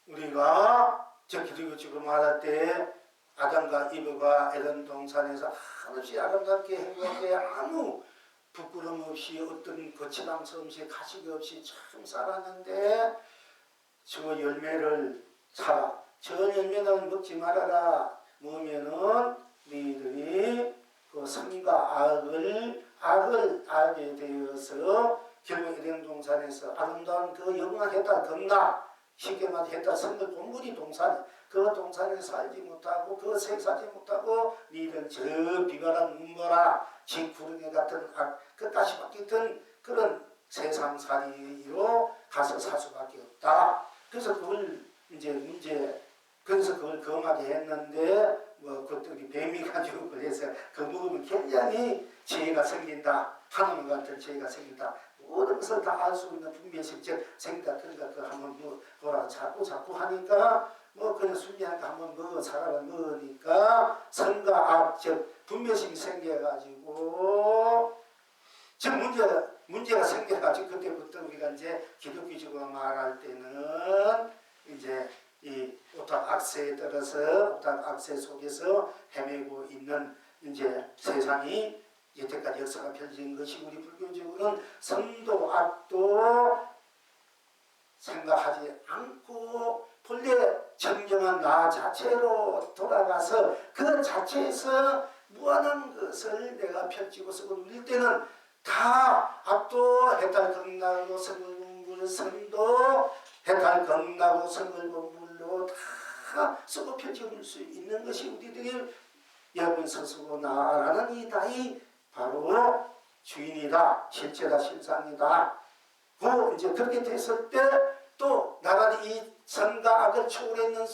우리가 저 기독교적으로 말할 때 아담과 이브가 에덴 동산에서 한없이 아름답게 행복하게 아무 부끄럼 없이 어떤 거칠함 없이 가식 없이 참 살았는데 저 열매를 사라. 저 열매는 먹지 말아라. 뭐면은 너희들이 그 선과 악을 알게 되어서 결국 에덴 동산에서 아름다운 그 영원한 해탈 건나 쉽게 말해 해탈 선물 본물이 동산 그 동산에 살지 못하고 그 색사지 못하고 너희들 저 비바람 눈보라 지구르기 같은 끝까지 바뀌던 그런 세상살이로 가서 살 수밖에 없다. 그래서 그걸 이제 그래서 그걸 검하게 했는데 그것들이 뱀이 가지고 그래서 그 먹으면 굉장히 지혜가 생긴다. 하나님 같은 지혜가 생긴다. 모든 것을 다 알 수 있는 분별심적 생긴다. 그러니까 그 한번 뭐라 자꾸 하니까 그냥 순리하니까 한번 사과를 먹으니까 선과 악 즉 분별심이 생겨가지고 즉 문제가 생겨가지고 그때부터 우리가 이제 기독교적으로 말할 때는 이제 이 오탁 악세에 따라서 오탁 악세 속에서 헤매고 있는 이제 세상이 여태까지 역사가 펼쳐진 것이 우리 불교적으로는 선도 악도 생각하지 않고 본래 정정한 나 자체로 돌아가서 그 자체에서 무한한 것을 내가 펼치고 쓰고 누릴 때는 다 악도 해탈 건나고 성을본물 선도 해탈 건나고 성을본물로 다 쓰고 펼쳐볼 수 있는 것이 우리들이 여러분 스스로 나라는 이 나이 바로 주인이다, 실체다, 실상이다. 그 이제 그렇게 됐을 때 또 나라는 이 선과 악을 초월했는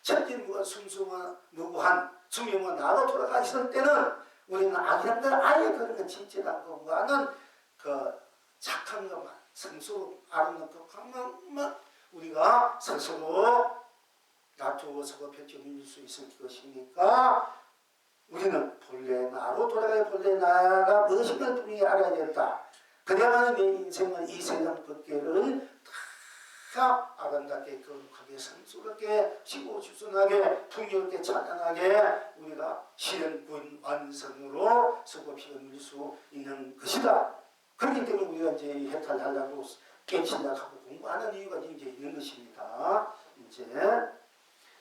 천진무가 순수무한 수명은 나로 돌아가 있을 때는 우리는 악이란 걸 아예 그런 건 진짜라고 하는 그 착한 것만 성수 아름다운 것만 우리가 스스로 놔두어서 펼쳐볼 수 있을 것이니까 우리는 본래 나로 돌아가야 본래 나가 무엇인가를 분명히 알아야 된다. 그래야만 내 인생은 이 세상 법계를 다 아름답게 거룩하게 성스럽게 시고주선하게 풍요롭게 찬양하게 우리가 실현군 완성으로 서고피어 누릴 수 있는 것이다. 그렇기 때문에 우리가 이제 해탈하려고 깨치려고 공부하는 이유가 이제 있는 것입니다. 이제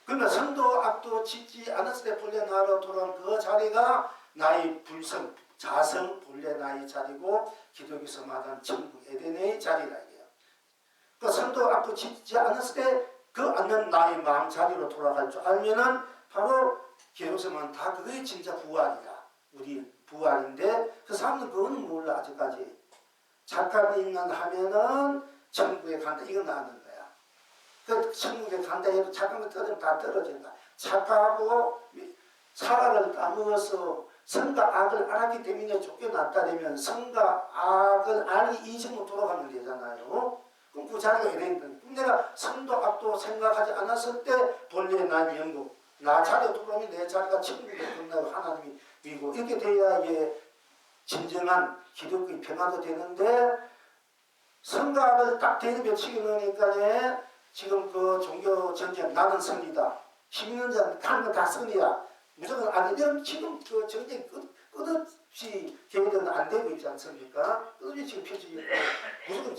그러면 선도 악도 짓지 않았을 때 본래 나로 돌아온 그 자리가 나의 불성 자성 본래 나의 자리고 기독에서 말하는 천국 에덴의 자리라. 그 선도 악도 짓지 않았을 때 그 안는 나의 마음 자리로 돌아갈 줄 알면은 바로 기독에서만 다 그게 진짜 부활이다. 우리 부활인데 그 사람은 그거는 몰라 아직까지. 착한 인간 하면은 천국에 간다 이건 아는 거야. 그 천국에 간다 해도 착한 거 떨어지면 다 떨어진다. 착하고 사과를 따먹어서 선과 악을 알았기 때문에 쫓겨났다 되면 선과 악을 알기 이전으로 돌아가면 되잖아요. 그럼 그 자리가 에덴이든 내가 선도 악도 생각하지 않았을 때 본래 나의 영국 나 자리에 돌아오면 내 자리가 천국에 끝나고 하나님이 이고 이렇게 돼야 이게 진정한 기독교의 평화가 되는데 선과 악을 딱 대립치게 넣으니까 지금 그 종교 전쟁 나는 선이다. 힘있는 자는 다른 건 다 선이야. 무조건 악이면 지금 그 전쟁 끝없이 계획은 안 되고 있지 않습니까? 끝없이 지금 펼쳐지고 무조건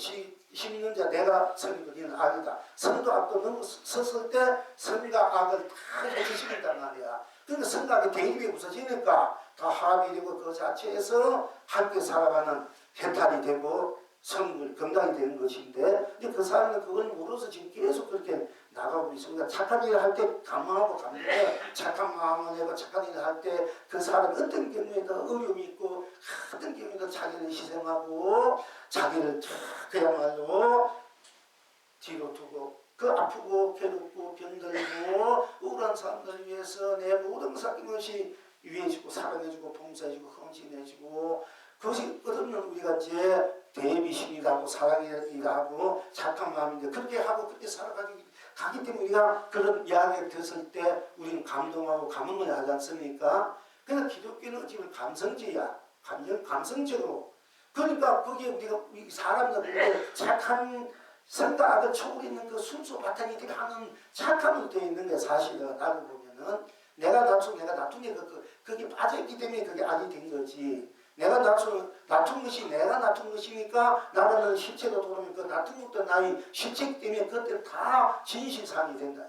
힘있는 자 내가 선이고 니는 악이다. 선도 악도 넘어섰을 때 선과 악을 다 해치신단 말이야. 그러니까 선과 악이 대립이 부서지니까 다 합이 되고 그 자체에서 함께 살아가는 해탈이 되고 성불 건강이 되는 것인데 근데 그 사람은 그걸 모르서 지금 계속 그렇게 나가고 있습니다. 착한 일을 할 때 감망하고 감동해 착한 마음을 내고 착한 일을 할 때 그 사람이 어떤 경우에도 어려움이 있고 어떤 경우에도 자기를 희생하고 자기를 그야말로 뒤로 두고 그 아프고 괴롭고 병들고 우울한 사람들을 위해서 내 모든 사김없이 위해주고 사랑해주고 봉사해주고 헌신해주고 그것이 끝없는 우리가 이제 대비심이라고 사랑이라고 착한 마음인데 그렇게 하고 그렇게 살아가기 때문에 우리가 그런 이야기를 들었을 때 우리는 감동하고 감흥을 하지 않습니까? 그러나 기독교는 어찌보면 감성제야. 감성적으로. 그러니까 거기에 우리가 사람들 착한 선과 악을 초월있는 그 순수 바탕이 이렇게 하는 착함으로 되어 있는 게 사실은 알고 보면은 내가 놔둔 게 거기 빠져있기 때문에 그게 악이 된 거지. 내가 놔둔 것이 내가 놔둔 것이니까 나라는 실체로 돌아오면 그 놔둔 것도 나의 실체 때문에 그것들 다 진실상이 된다.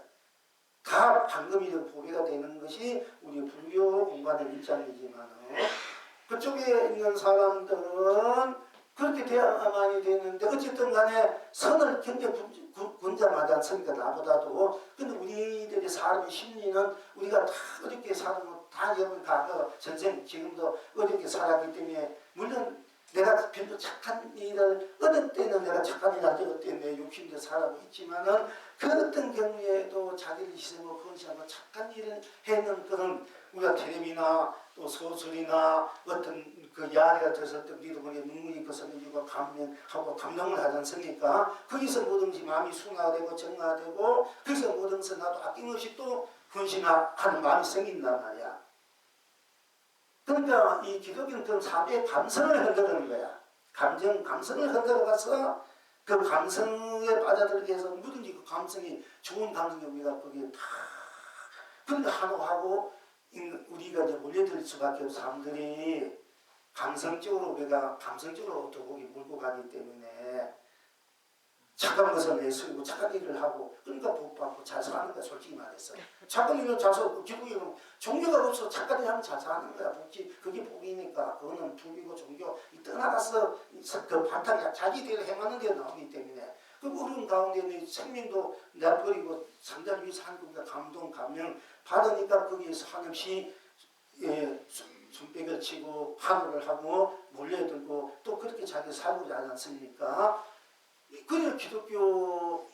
다 방금이 되고 보배가 되는 것이 우리 불교 공부하는 입장이지만 그쪽에 있는 사람들은 그렇게 돼야만이 되는데 어쨌든 간에 선을 굉장히 군자마지 않습니까? 나보다도. 근데 우리들의 사람의 심리는 우리가 다 어렵게 살면 다 여러분 과거 전생 지금도 어렵게 살았기 때문에 물론 내가 별로 착한 일을 얻을 때는 내가 착한 일을 할 때 어때 내 욕심도 살아고 있지만은 그 어떤 경우에도 자기를 희생하고 헌신하고 착한 일을 해는 그런 우리가 텔레비나 또 소설이나 어떤 그 이야기가 들었을 때 우리도 보게 눈물이 거슬리고 감명하고 감동을 하지 않습니까? 거기서 뭐든지 마음이 순화되고 정화되고 거기서 뭐든지 나도 아낌없이 또 헌신하는 마음이 생긴단 말이야. 그러니까 이 기독교는 그런 사회의 감성을 흔들는 거야. 감성을 흔들어가서 그 감성에 빠져들게 해서 뭐든지 그 감성이 좋은 감성이 우리가 거기에 다 그러니까 한호하고 우리가 이제 몰려들 수밖에 없어 사람들이 감성적으로 우리가 감성적으로 또 거기 몰고 가기 때문에 착한 것을 내세우고 착한 일을 하고 그러니까 복받고 잘 사는 거야. 솔직히 말해서 착한 일을 잘 사고 기독교는 종교가 없어 착한 일 하면 잘 사는 거야. 복지 그게 복이니까 그거는 불이고 종교 떠나가서 그 바탕이 자기들 해맞는 데 나오기 때문에 그 어려운 가운데 생명도 내버리고 산자를 위해서 하는 겁니다. 감동 감명 받으니까 거기에서 한없이 손뼉을 치고 환호를 하고 몰려들고 또 그렇게 자기 살고자 하지 않습니까? 그래야 기독교가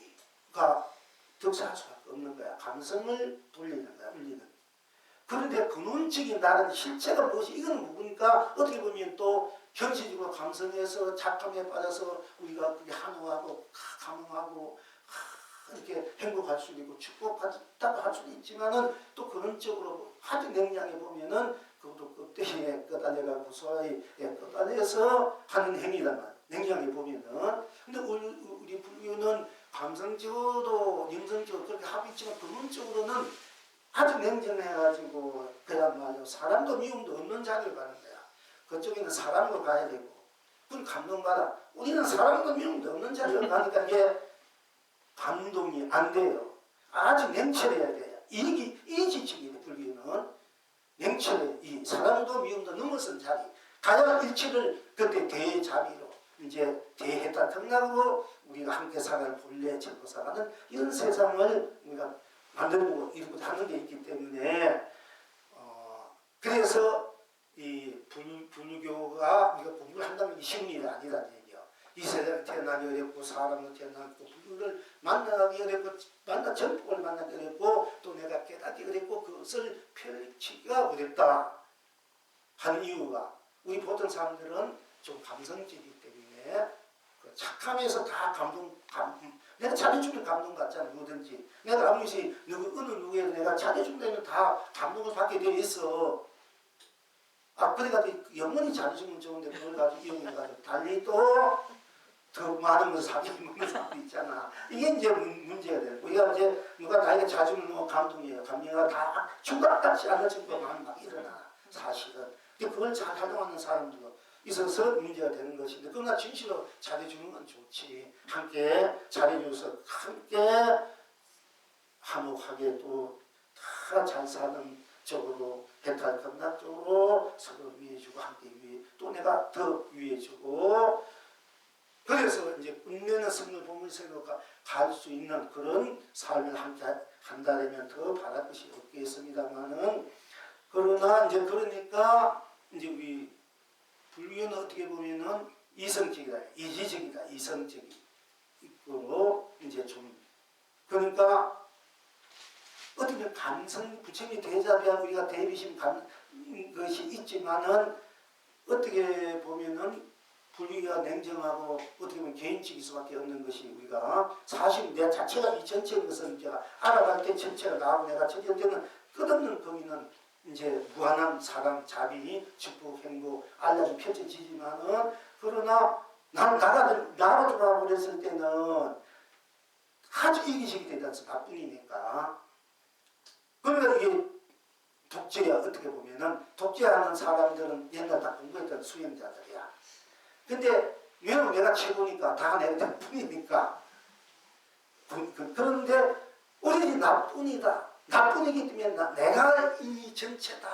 득세할 수밖에 없는 거야. 감성을 돌리는 거야. 울리는. 그런데 근원적인 나라는 실체가 무엇이 이건 뭡니까? 어떻게 보면 또 현실적으로 감성에서 착함에 빠져서 우리가 그게 한호하고 감흥하고 이렇게 행복할 수도 있고 축복받았다고 할 수도 있지만은 또 근원적으로 아주 냉량해 보면은 그것도 껍데기에 끄달려가고 소화에 끄달려서 하는 행위란 말이야. 냉정하게 보면은. 근데 우리 불교는 감성적으로도 영성적으로 그렇게 하고 있지만 근본적으로는 아주 냉정해가지고 그야말로 사람도 미움도 없는 자리를 가는 거야. 그쪽에는 사람도 가야 되고 그건 감동받아. 우리는 사람도 미움도 없는 자리를 가니까 이게 감동이 안 돼요. 아주 냉철해야 돼요. 이 지식이네. 불교는 냉철해. 이 사람도 미움도 넘어선 자리. 가장 일치를 그때 대자비로 이제 대해다 등락으로 우리가 함께 살아갈 본래 절고 살아가는 이런 세상을 우리가 만들고 이러고 하는 게 있기 때문에 그래서 이 불교가 우리가 공부를 한다는 게 쉬운 일이 아니라는 얘기요. 이 세상에 태어나기 어렵고 사람도 태어나고 불교를 만나기 어렵고 전폭을 만나기 어렵고 또 내가 깨닫기 어렵고 그것을 펼치기가 어렵다 하는 이유가 우리 보통 사람들은 좀 감성적이기 때문에 그 착함에서 다 내가 잘해주면 감동 받잖아. 누구든지 내가 아무리 어느 누구에도 내가 잘해준다면 다 감동을 받게 되어 있어. 그래가지고 영원히 잘해주면 좋은데 그걸 가지고 이용해가지고 달리 또 더 많은 것을 사기 먹는 사람도 있잖아. 이게 이제 문제가 돼요. 우리가 이제 누가 나에게 자주는 감동이에요. 감명가 다 주각같이 않을 정도로 막 일어나. 사실은. 근데 그걸 잘 활용하는 사람들도 있어서 문제가 되는 것인데 그러나 진실로 잘해주는 건 좋지. 함께 잘해줘서 함께 화목하게 또 다 잘 사는 쪽으로 배탈 건강 쪽으로 서로 위해주고 함께 위해 또 내가 더 위해주고 그래서 이제 운명의 성을 보면서 갈 수 있는 그런 삶을 함께 한다면 더 바랄 것이 없겠습니다만은 그러나 이제 그러니까 이제 우리 불교는 어떻게 보면은 이성적이다, 이지적이다, 이성적이고 이제 좀 그러니까 어떻게 보면 감성 부처님이 대자비한 우리가 대비심 것이 있지만은 어떻게 보면은 불교가 냉정하고 어떻게 보면 개인적일 수밖에 없는 것이 우리가 사실 내 자체가 이 전체인 것은 제가 알아갈 때 전체가 나하고 내가 전체일 때는 끝없는 거기는 이제 무한한 사랑, 자비, 축복, 행복, 알람이 펼쳐지지만은 그러나 나로 돌아버렸을 때는 아주 이기적이 되지 않습니까? 나뿐이니까. 그러니까 이게 독재야. 어떻게 보면은 독재하는 사람들은 옛날 다 공부했던 수행자들이야. 근데 왜냐면 내가 최고니까 다 내 덕분이니까. 그런데 우리는 나뿐이다. 나뿐이기 때문에 내가 이 전체다.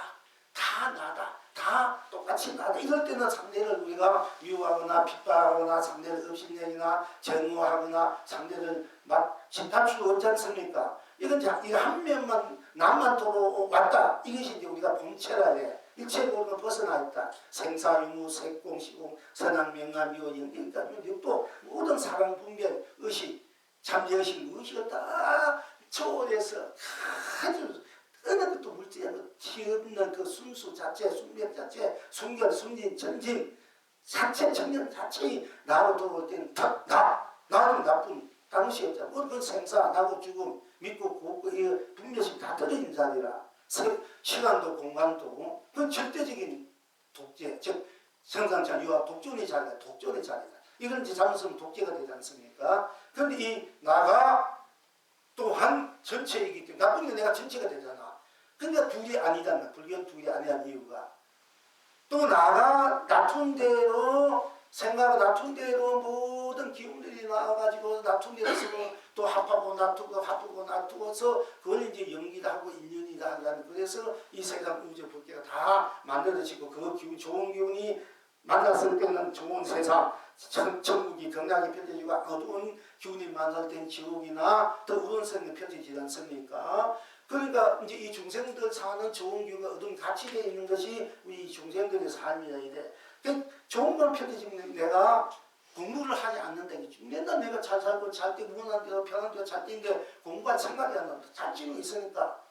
다 나다. 다 똑같이 나다. 이럴 때는 상대를 우리가 미워하거나 핍박하거나 상대를 업신여기나 정오하거나 상대를 막 심판 수가 없지 않습니까? 이건 이거 한 명만 나만 돌아왔다. 이것이 이제 우리가 본체라 해. 일체적으로 벗어나 있다. 생사유무, 색공, 시공, 선악, 명암, 미워, 영경까지 또 모든 사랑, 분별, 의식, 잠재의식, 의식을 다 초월해서 아주 어느 것도 물지 않고 티없는 그 순수 자체, 순별 자체, 순결, 순진, 전진, 자체, 청년 자체의 나로 돌아올 때는 나는 나쁜 당시 없잖아. 모든 생사, 나고 죽음, 믿고 구고 이 분별식 다 떨어진 자리라. 시간도 공간도 그 절대적인 독재, 즉 생산자 유아 독존의 자리다. 독존의 자리다. 이걸 이제 잘못하면 독재가 되지 않습니까? 그런데 이 나가 또한 전체이기 때문에 나쁜 게 내가 전체가 되잖아. 그러니까 둘이 아니잖아. 불교는 둘이 아니란 이유가 또 나가 놔둔 대로 생각 놔둔 대로 모든 기운들이 나와가지고 놔둔 대로 또 합하고 놔두고서 그걸 이제 연기다 하고 인연이다 하려는 그래서 이 세상 우주 법계가 다 만들어지고 그 기운 좋은 기운이 만났을 때는 좋은 세상 천국이 경락이 펼쳐지고 어두운 기운이 만날 때는 지옥이나 더 어두운 세상이 펼쳐지지 않습니까? 그러니까 이제 이 중생들 사는 좋은 기운과 어두운 같이 되어 있는 것이 우리 중생들의 삶이라 이래. 좋은 걸 펼쳐지면 내가 공부를 하지 않는다. 맨날 내가 잘 살고 잘 때 무난한 데로 편한 데로 잘 때인데 공부할 생각이 안 난다. 잘 지고 있으니까.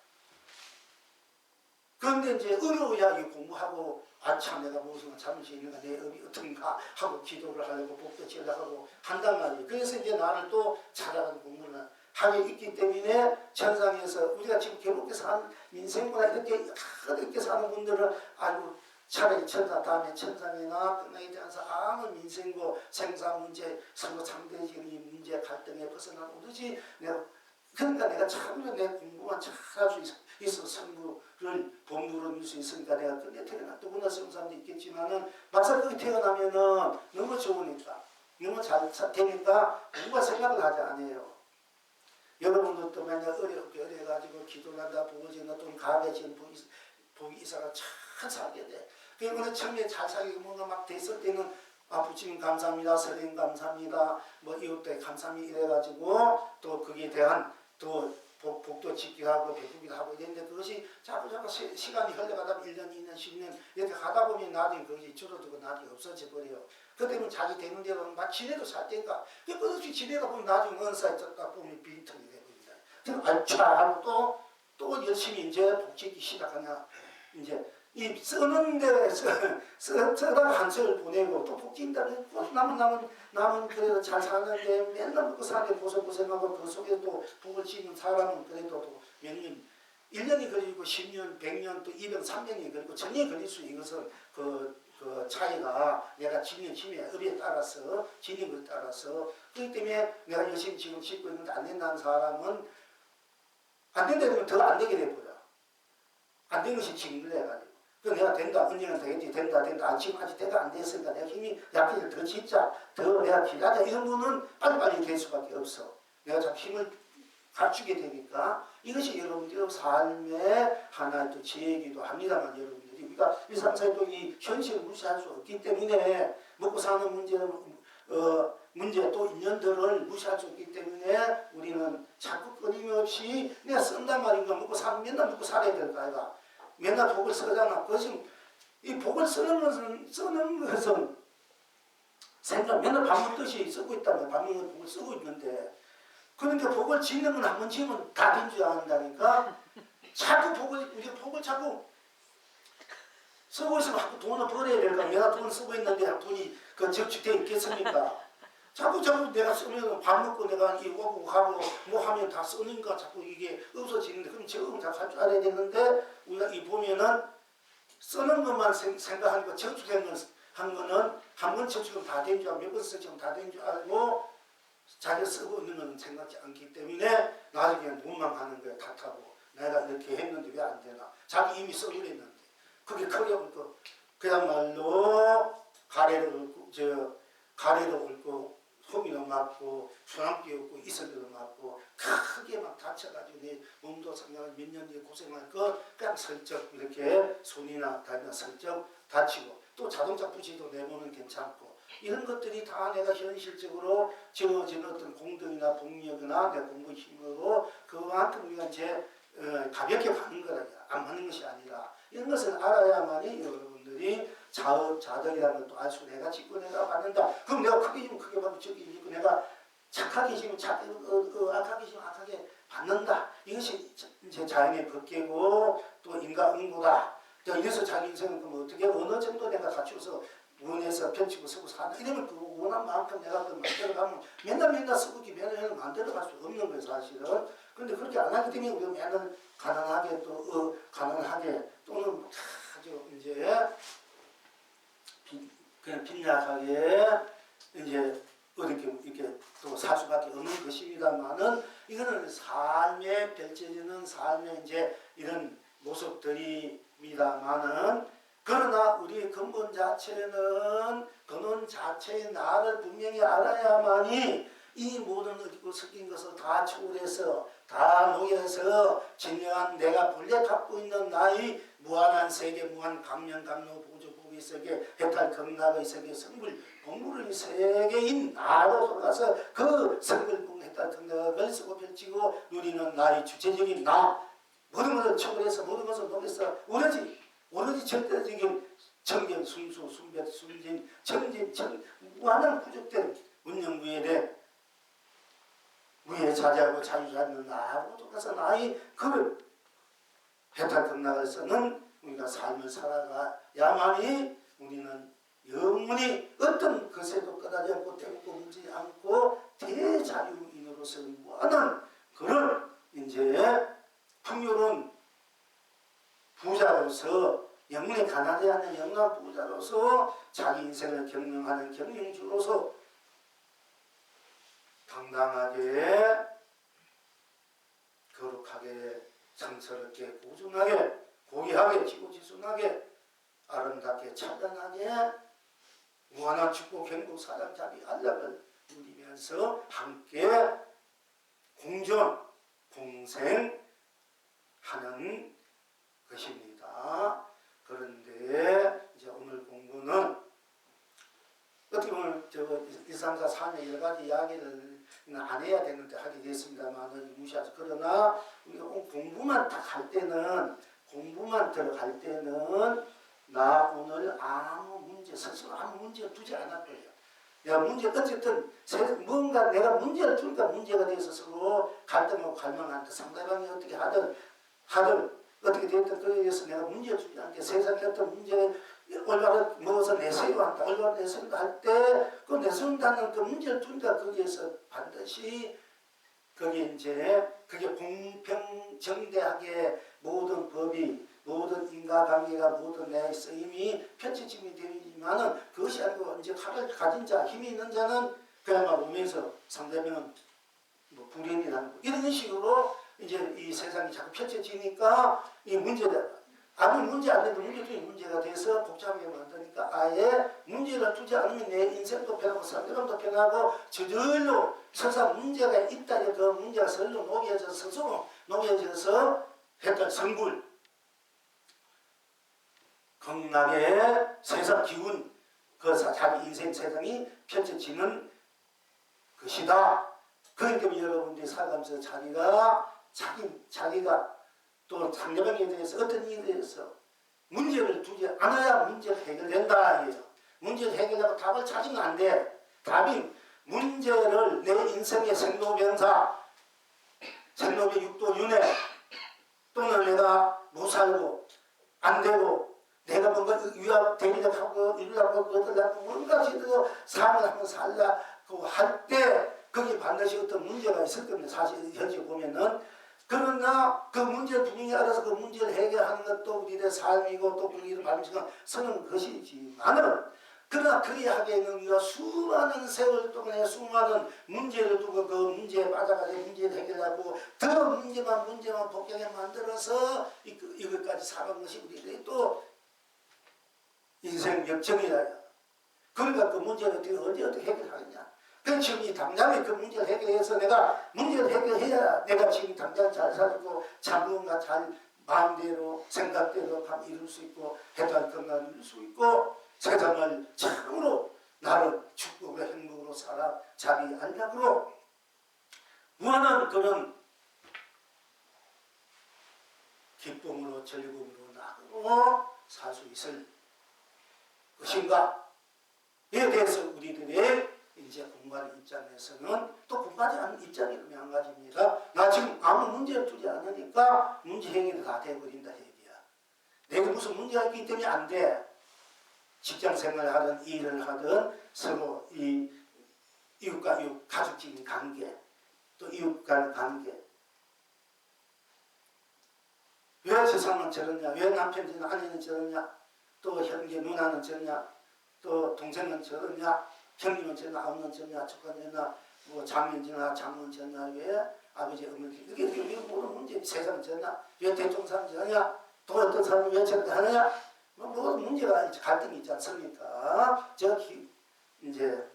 그런데 이제 어려워야 이 공부하고 아참 내가 무슨 잘못이 있는가 내 업이 어떤가 하고 기도를 하려고 복도 지으려고 한단 말이에요. 그래서 이제 나를 또 찾아가는 공부를 하게 있기 때문에 천상에서 우리가 지금 괴롭게 사는 민생보다 이렇게 사는 분들은 아이고 차라리 천사 다음에 천상이나 끝나게 되면서 아무 민생고 생산 문제 서로 상대적인 이 문제 갈등에 벗어나 오듯이 그러니까 내가 참으로 내 공부만 잘할 수 있어 성부를 본부로 밀 수 있으니까 내가 근데 태어나 누구나 성사람도 있겠지만은 막상 거기 태어나면은 너무 좋으니까 너무 잘 되니까 공부가 생각을 하지 않아요. 여러분도 또 맨날 어려가지고 기도를 한다 보고 지나 또 가게 지은 복이 있어가 잘 살게 돼. 그러니까 처음에 잘 살게 뭔가 막 됐을 때는 부처님 감사합니다, 선생님 감사합니다, 뭐 이웃들 감사합니다 이래가지고 또 거기에 대한 또 복도 짓기도 하고 베푸기도 하고 이랬는데 그것이 자꾸 시간이 흘러가다 1년, 2년, 10년 이렇게 가다 보면 나중에 그것이 줄어들고 나중에 없어져 버려요. 그때는 자기 되는 대로 막 지내도 살 때니까 그것이 지내다 보면 나중에 어느 사이 딱 보면 빈틈이 되버립니다. 그럼 알차 하고 또 열심히 이제 복 짓기 시작하냐 이제 이 쓰는 데 쓰다가 한 세월 보내고 또 복진다면 남은 그래도 잘 사는데 맨날 먹고 사는데 고생하고 그 속에 또 복을 지는 사람은 그래도 또 몇 년 1년이 걸리고 10년, 100년 또 200, 300년이 걸리고 전년이 걸릴 수 이것은 그 차이가 내가 지는 힘의 업에 따라서 지는 것에 따라서 그렇기 때문에 내가 열심히 지금 짓고 있는데 안 된다는 사람은 안 된다면 더 안 되게 돼버려. 안 된 것이 징을 해가지고 그 내가 된다, 언제는 되겠지, 된다. 지금 아직 때가 안 됐으니까 내가 힘이 약해서 더 짓자, 더 내가 기다자. 이런 분은 빨리빨리 될 수밖에 없어. 내가 참 힘을 갖추게 되니까 이것이 여러분들의 삶의 하나의 또 지혜이기도 합니다만 여러분들이 우리가 일상생활 또 이 현실을 무시할 수 없기 때문에 먹고 사는 문제 또 인연들을 무시할 수 없기 때문에 우리는 자꾸 끊임없이 내가 쓴단 말인가 맨날 먹고 살아야 될 거 아이가. 맨날 복을 쓰잖아. 그것은 이 복을 쓰는 것은 생각 맨날 밥 먹듯이 쓰고 있다면 밥 먹는 복을 쓰고 있는데 그러니까 복을 짓는 건 한 번 지으면 다 된 줄 안다니까 자꾸 우리가 복을 자꾸 쓰고 있으면 자꾸 돈을 벌어야 될까? 내가 돈 쓰고 있는데 돈이 적축되어 있겠습니까? 자꾸 내가 쓰면 밥 먹고 내가 오고 가고 뭐 하면 다 쓰니까 자꾸 이게 없어지는데 그럼 적응을 다 할 줄 알아야 되는데 우리가 이 보면은 쓰는 것만 생각하니까 적축한 거는 한 번 적축은 다 된 줄 알고 몇 번 쓰면 다 된 줄 알고 자기가 쓰고 있는 것은 생각지 않기 때문에 나중에 돈만 가는 거야 탓하고 내가 이렇게 했는데 왜 안 되나 자기 이미 써버렸는데 그게 크게 옳고 그야말로 가래로 옳고 호미로 맞고 소나무에 옳고 이슬비로 맞고 크게 막 다쳐가지고 내 몸도 상당히 몇 년 뒤에 고생할 거 그냥 슬쩍 이렇게 손이나 다리나 슬쩍 다치고 또 자동차 부시도 내보는 괜찮고 이런 것들이 다 내가 현실적으로 지어진 어떤 공덕이나 복력이나 내 공부 힘으로 그만큼 우리가 이제 가볍게 가는 거라 안 맞는 것이 아니라 이런 것을 알아야만이 여러분들이 자덕이라는 것도 알 수 내가 짓고 내가 받는다. 그럼 내가 크게 지면 크게 받고 적게 지면 내가 착하게 지면 악하게 지면 악하게 받는다. 이것이 제 자연의 법계고 또 인과응보다. 이래서 자기 인생은 그럼 어떻게 어느 정도 내가 갖춰서 원해서 펼치고 쓰고 사는 이러면 그 원한 만큼 내가 그 만들어가면 맨날 쓰고 맨날 만들어갈 수 없는 거예요 사실은. 그런데 그렇게 안 하기 때문에 우리가 맨날 가난하게 또는 아주 이제 그냥 빈약하게 이제 어렵게 이렇게 또 살 수밖에 없는 것입니다만은 이거는 삶에 펼쳐지는 삶의 이제 이런 모습들입니다만은 그러나 우리의 근본 자체는 근원 자체의 나를 분명히 알아야만이 이 모든 어디고 섞인 것을 다 초월해서 다 녹여서 진정한 내가 본래 갖고 있는 나의 무한한 세계, 무한 강명, 강로, 보조, 보기 세계, 해탈, 극락의 세계, 성불, 공부의 세계인 나로 돌아가서 그 성불, 공부, 해탈, 극락을 쓰고 펼치고 누리는 나의 주체적인 나, 모든 것을 초월해서 모든 것을 녹여서 오로지 절대적인 청경, 순수, 순백, 순진, 청진, 무한한 부족된 운영무예대 무예 자제하고 자유하는 나하고 돌아서 나의 그 해탈 극락을 쓰는 우리가 삶을 살아가야만이 우리는 영원히 어떤 것에도 끄다지 않고 떼고 뭉치지 않고 대자유인으로서 무한한 그런 이제 풍요로운 부자로서 영문에 가난하지 않는 영원한 부자로서 자기 인생을 경영하는 경영주로서 당당하게 거룩하게 성스럽게 고중하게 고귀하게 지고지순하게 아름답게 찬란하게 무한한 축복 행복 사랑 자비 안락을 누리면서 함께 공존 공생하는 것입니다. 그런데 이제 오늘 공부는 어떻게 보면 일상사 삶의 여러 가지 이야기를 안 해야 되는데 하게 됐습니다만 무시하죠. 그러나 우리가 공부만 딱 할 때는 공부만 들어갈 때는 나 오늘 아무 문제 스스로 아무 문제 두지 않을 거예요. 내가 문제 어쨌든 뭔가 내가 문제를 두니까 문제가 돼서 서로 갈등하고 갈망하는데 상대방이 어떻게 하든 어떻게 됐든 그에 대해서 내가 문제를 주지 않게 세상에 어떤 문제를 올바로 먹어서 내세워 한다. 올바로 내세운다 할 때 그 내세운다는 그 문제를 두니까 거기에서 반드시 그게 공평정대하게 모든 법이 모든 인과관계가 모든 내 쓰임이 편치침이 되지만은 그것이 아니고 이제 칼을 가진 자 힘이 있는 자는 그야말로 오면서 상대방은 뭐 불행이 나고 이런 식으로 이제 이 세상이 자꾸 펼쳐지니까 이 문제다. 아무 문제 안 돼도 문제도 문제가 돼서 복잡하게 만드니까 아예 문제를 두지 않으면 내 인생도 편하고 상대방도 편하고 저절로 설사 문제가 있다 그 문제가 설로 녹여져서 스스로 녹여져서 했던 성불 극락의 세상 기운 그 자기 인생 세상이 펼쳐지는 것이다. 그러니까 여러분들이 살아가면서 자기가 또 상대방에 대해서 어떤 일에 대해서 문제를 두지 않아야 문제가 해결된다. 문제를 해결하고 답을 찾으면 안 돼. 답이 문제를 내 인생의 생로병사, 생로병 육도윤회 또는 내가 못 살고 안 되고 내가 뭔가 위압 대리하고 이러려고 그러려고 뭔가 지도 삶을 한번 살려고 할 때 거기에 반드시 어떤 문제가 있을 겁니다. 사실 현재 보면은 그러나 그 문제를 분명히 알아서 그 문제를 해결하는 것도 우리의 삶이고 또 우리를 발전시켜 서는 것이지만은 그러나 그리 하기에는 우리가 수많은 세월 동안에 수많은 문제를 두고 그 문제에 빠져가지고 문제를 해결하고 더 문제만 복잡하게 만들어서 이것까지 살아온 것이 우리들이 또 인생 역정이다. 그러니까 그 문제를 어떻게 해결하겠냐. 그 지금 이 당장에 그 문제를 해결해서 내가 문제를 해결해야 내가 지금 당장 잘 살고 무언가 잘 마음대로 생각대로 감 이룰 수 있고 해탈 건강 이룰 수 있고 세상을 참으로 나를 축복으로 행복으로 살아 자기 안락으로 무한한 그런 기쁨으로 즐거움으로 나로 살 수 있을 것인가. 이에 대해서 우리들의 이제 공부하는 입장에서는 또 공부하지 않는 입장이 마찬가지입니다. 나 지금 아무 문제를 두지 않으니까 문제 해결이 다 돼버린다 얘기야. 내가 무슨 문제가 있기 때문에 안 돼. 직장 생활을 하든 일을 하든 서로 이 이웃과 이웃 가족적인 관계 또 이웃 간 관계 왜 세상은 저러냐 왜 남편은 아내는 저러냐 또 형제 누나는 저러냐 또 동생은 저러냐 형님은 저러냐 아버는 저러냐 조카는 저러냐 뭐 장인 저러냐 장모는 저러냐 왜 아버지 어머니 이렇게 모든 문제 세상은 저러냐 왜 대종사는 저러냐 또 어떤 사람은 왜 저렇게 하느냐 뭐 문제가 갈등이 있지 않습니까? 이제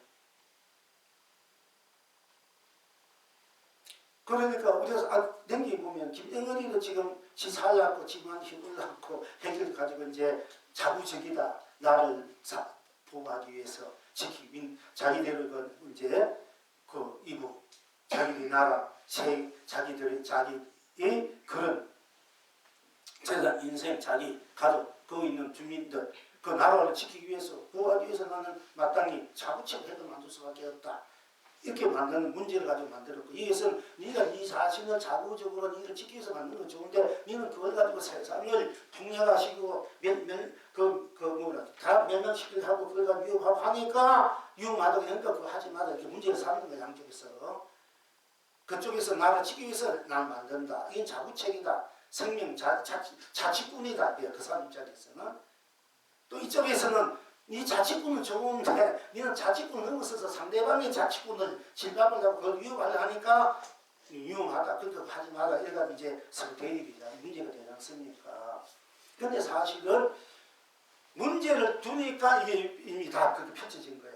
그러니까 우리가 냉기 보면 김정은이도 지금 지 살랐고 지만 힘을 낳고 핵을 가지고 이제 자부적이다. 나를 보호하기 위해서 지키기 자기들의 그 이제 그 이부 자기들의 나라 자기의 그런 재산 인생 자기 가족 그 있는 주민들 그 나라를 지키기 위해서 보호하기 위해서 나는 마땅히 자부적 핵을 만들 수밖에 없다. 이렇게 만드는 문제를 가지고 만들었고 이것은 네가 네 자신을 자부적으로 네를 지키기 위해서 만든 건 좋은데 너는 그걸 가지고 세상을 통렬하시고 다 멸망시키려 하고 그걸 가지고 위협하고 하니까 위험하다고 하니까 그거 하지 마라 이렇게 문제를 삼는 거야 양쪽에서. 그쪽에서 나를 지키기 위해서 날 만든다. 이건 자부책이다. 생명 자치꾼이다. 그 사람 입장에서는. 또 이쪽에서는 네 자치꾼은 좋은데 너는 자치꾼을 넘어서서 상대방의 자치꾼을 질밥을 하고 그걸 위협하려 하니까 위험하다. 그러니까 하지 마라. 이래가 이제 서로 대립이다. 문제가 되지 않습니까? 그런데 사실은 문제를 두니까 이게 이미 다 그렇게 펼쳐진 거야.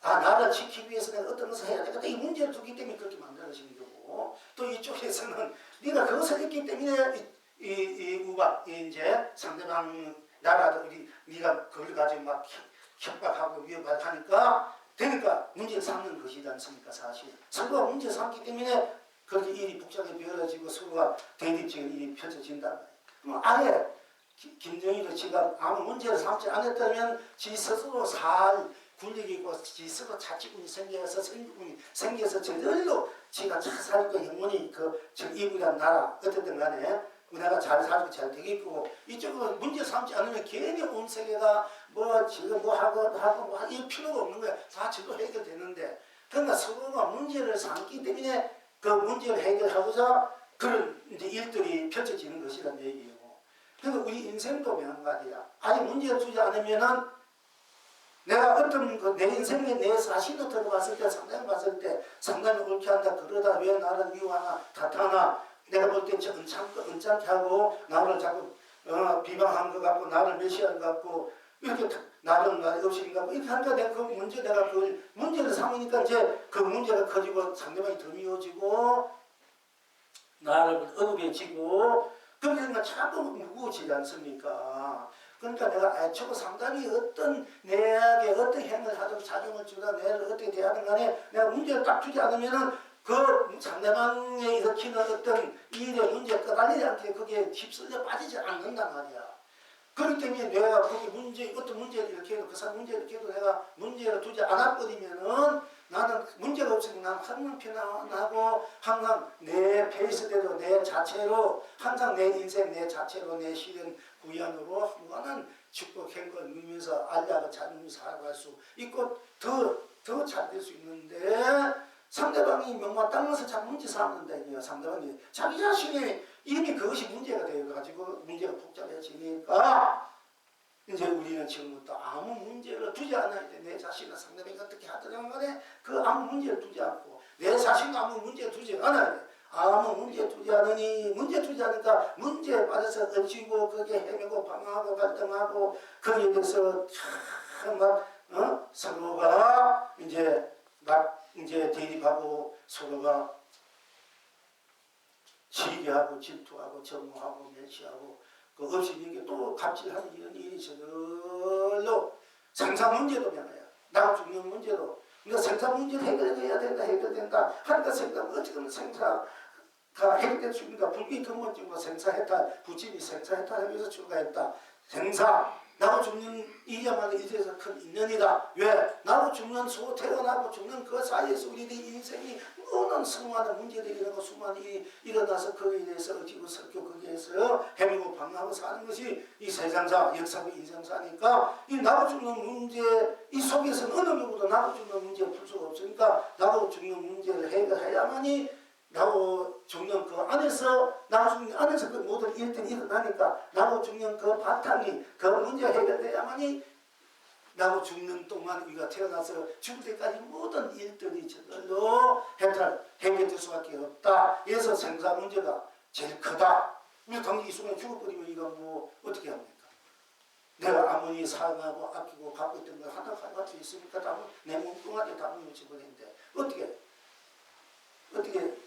아, 나를 지키기 위해서 내가 어떤 것을 해야 되겠다. 이 문제를 두기 때문에 그렇게 만들어진 거고 또 이쪽에서는 네가 그것을 했기 때문에 이 우박 이제 상대방 나라도 네가 그걸 가지고 막 협박하고 위협하니까 되니까 문제를 삼는 것이지 않습니까? 사실 서로가 문제 삼기 때문에 그렇게 일이 복잡하게 벌어지고 서로가 대립적인 일이 펼쳐진다. 그럼 아예 김정일도 지가 아무 문제를 삼지 않았다면 지 스스로 살 군력이고 지 스스로 자치군이 생겨서 저절로 지가 잘 살고 영원히 이북이란 나라 어쨌든 간에 내가 잘 살고 잘 되겠고 이쪽으로 문제 삼지 않으면 괜히 온 세계가 뭐 지금 뭐 하고 이 필요가 없는 거야. 다 저도 해결되는데 그러니까 서로가 문제를 삼기 때문에 그 문제를 해결하고자 그런 이제 일들이 펼쳐지는 것이란 얘기예요. 그러니까 우리 인생도 마찬가지야. 아니 문제를 두지 않으면은 내가 어떤 내 인생에 내 자신을 들어봤을 때 상당히 봤을 때 상당히 옳게 한다 그러다 왜 나를 미워하나 탓하나 내가 볼 때 언짢게 하고 나를 자꾸 비방한 것 같고 나를 멸시한 것 같고 이렇게 나를 없인 것 같고 이렇게 하니까 내가 그 문제를 삼으니까 이제 그 문제가 커지고 상대방이 더 미워지고 나를 어긋해지고 그렇게 되니까 자꾸 무거워지지 않습니까? 그러니까 내가 애초에 상당히 어떤 내게 어떤 행을 하든 작용을 주다 내를 어떻게 대하든 간에 내가 문제를 딱 주지 않으면은 그 상대방에 일으키는 어떤 일의 문제에 떠달리지 않게 그게 휩쓸려 빠지지 않는단 말이야. 그렇기 때문에 내가 거기 어떤 문제를 일으켜도 그 사람 문제를 일으켜도 내가 문제를 두지 않아버리면은 나는 문제가 없으면 난 항상 편안하고 항상 내 페이스대로 내 자체로 항상 내 인생 내 자체로 내 실현 구현으로 한번은 축복 행복을 누리면서 알약을 찾으면서 살아갈 수 있고 더 잘 될 수 있는데 상대방이 명마땅해서 자꾸 문제 삼는다. 상대방이 자기 자신이 이미 그것이 문제가 되어가지고 문제가 복잡해지니까 이제 우리는 지금부터 아무 문제를 두지 않아야 돼. 내 자신은 상대방이 어떻게 하더라도 간에 그 아무 문제를 두지 않고 내 자신도 아무 문제 두지 않아야 돼. 아무 문제 두지 않으니 문제 두지 않으니까 문제에 빠져서 얽히고 거기에 헤매고 방황하고 갈등하고 거기에 대해서 막 서로가 이제 대립하고 서로가 시기하고 질투하고 정오하고 멸시하고 그 없이 이게 또 갑질하는 이런 일이 저절로 생산 문제도 변해요. 나가 죽는 문제도 그러니까 생산 문제를 해결해야 된다 하니까 생각 어쨌든 생사가 해결될 수 있으니까 불기 근본적으로 생사해탈 부친이 생사해탈하면서 출가했다. 생사 나고 죽는 일이야말로 이제서 큰 인연이다. 왜? 나고 죽는 태어나고 죽는 그 사이에서 우리들의 인생이 모든 수많은 문제들이 일어나고 수많은 일이 일어나서 거기에 대해서 어찌고 설교 거기에서 헤매고 방황하고 사는 것이 이 세상사, 역사고 인생사니까 이 나고 죽는 문제 이 속에서는 어느 누구도 나고 죽는 문제를 풀 수가 없으니까 나고 죽는 문제를 해결해야만이 나고 죽는 그 안에서 그 모든 일들이 일어나니까 나고 죽는 그 바탕이 그 문제가 해결돼야만이 나고 죽는 동안 우리가 태어나서 죽을 때까지 모든 일들이 저절로 해결될 수밖에 없다. 그래서 생사 문제가 제일 크다. 우리 당연히 이 순간에 죽어버리면 이거 뭐 어떻게 합니까? 내가 아무리 사랑하고 아끼고 갖고 있던 걸 하나 가져갈 수 있으니까 내 몸뚱아리에 다 묻혀버리는데 어떻게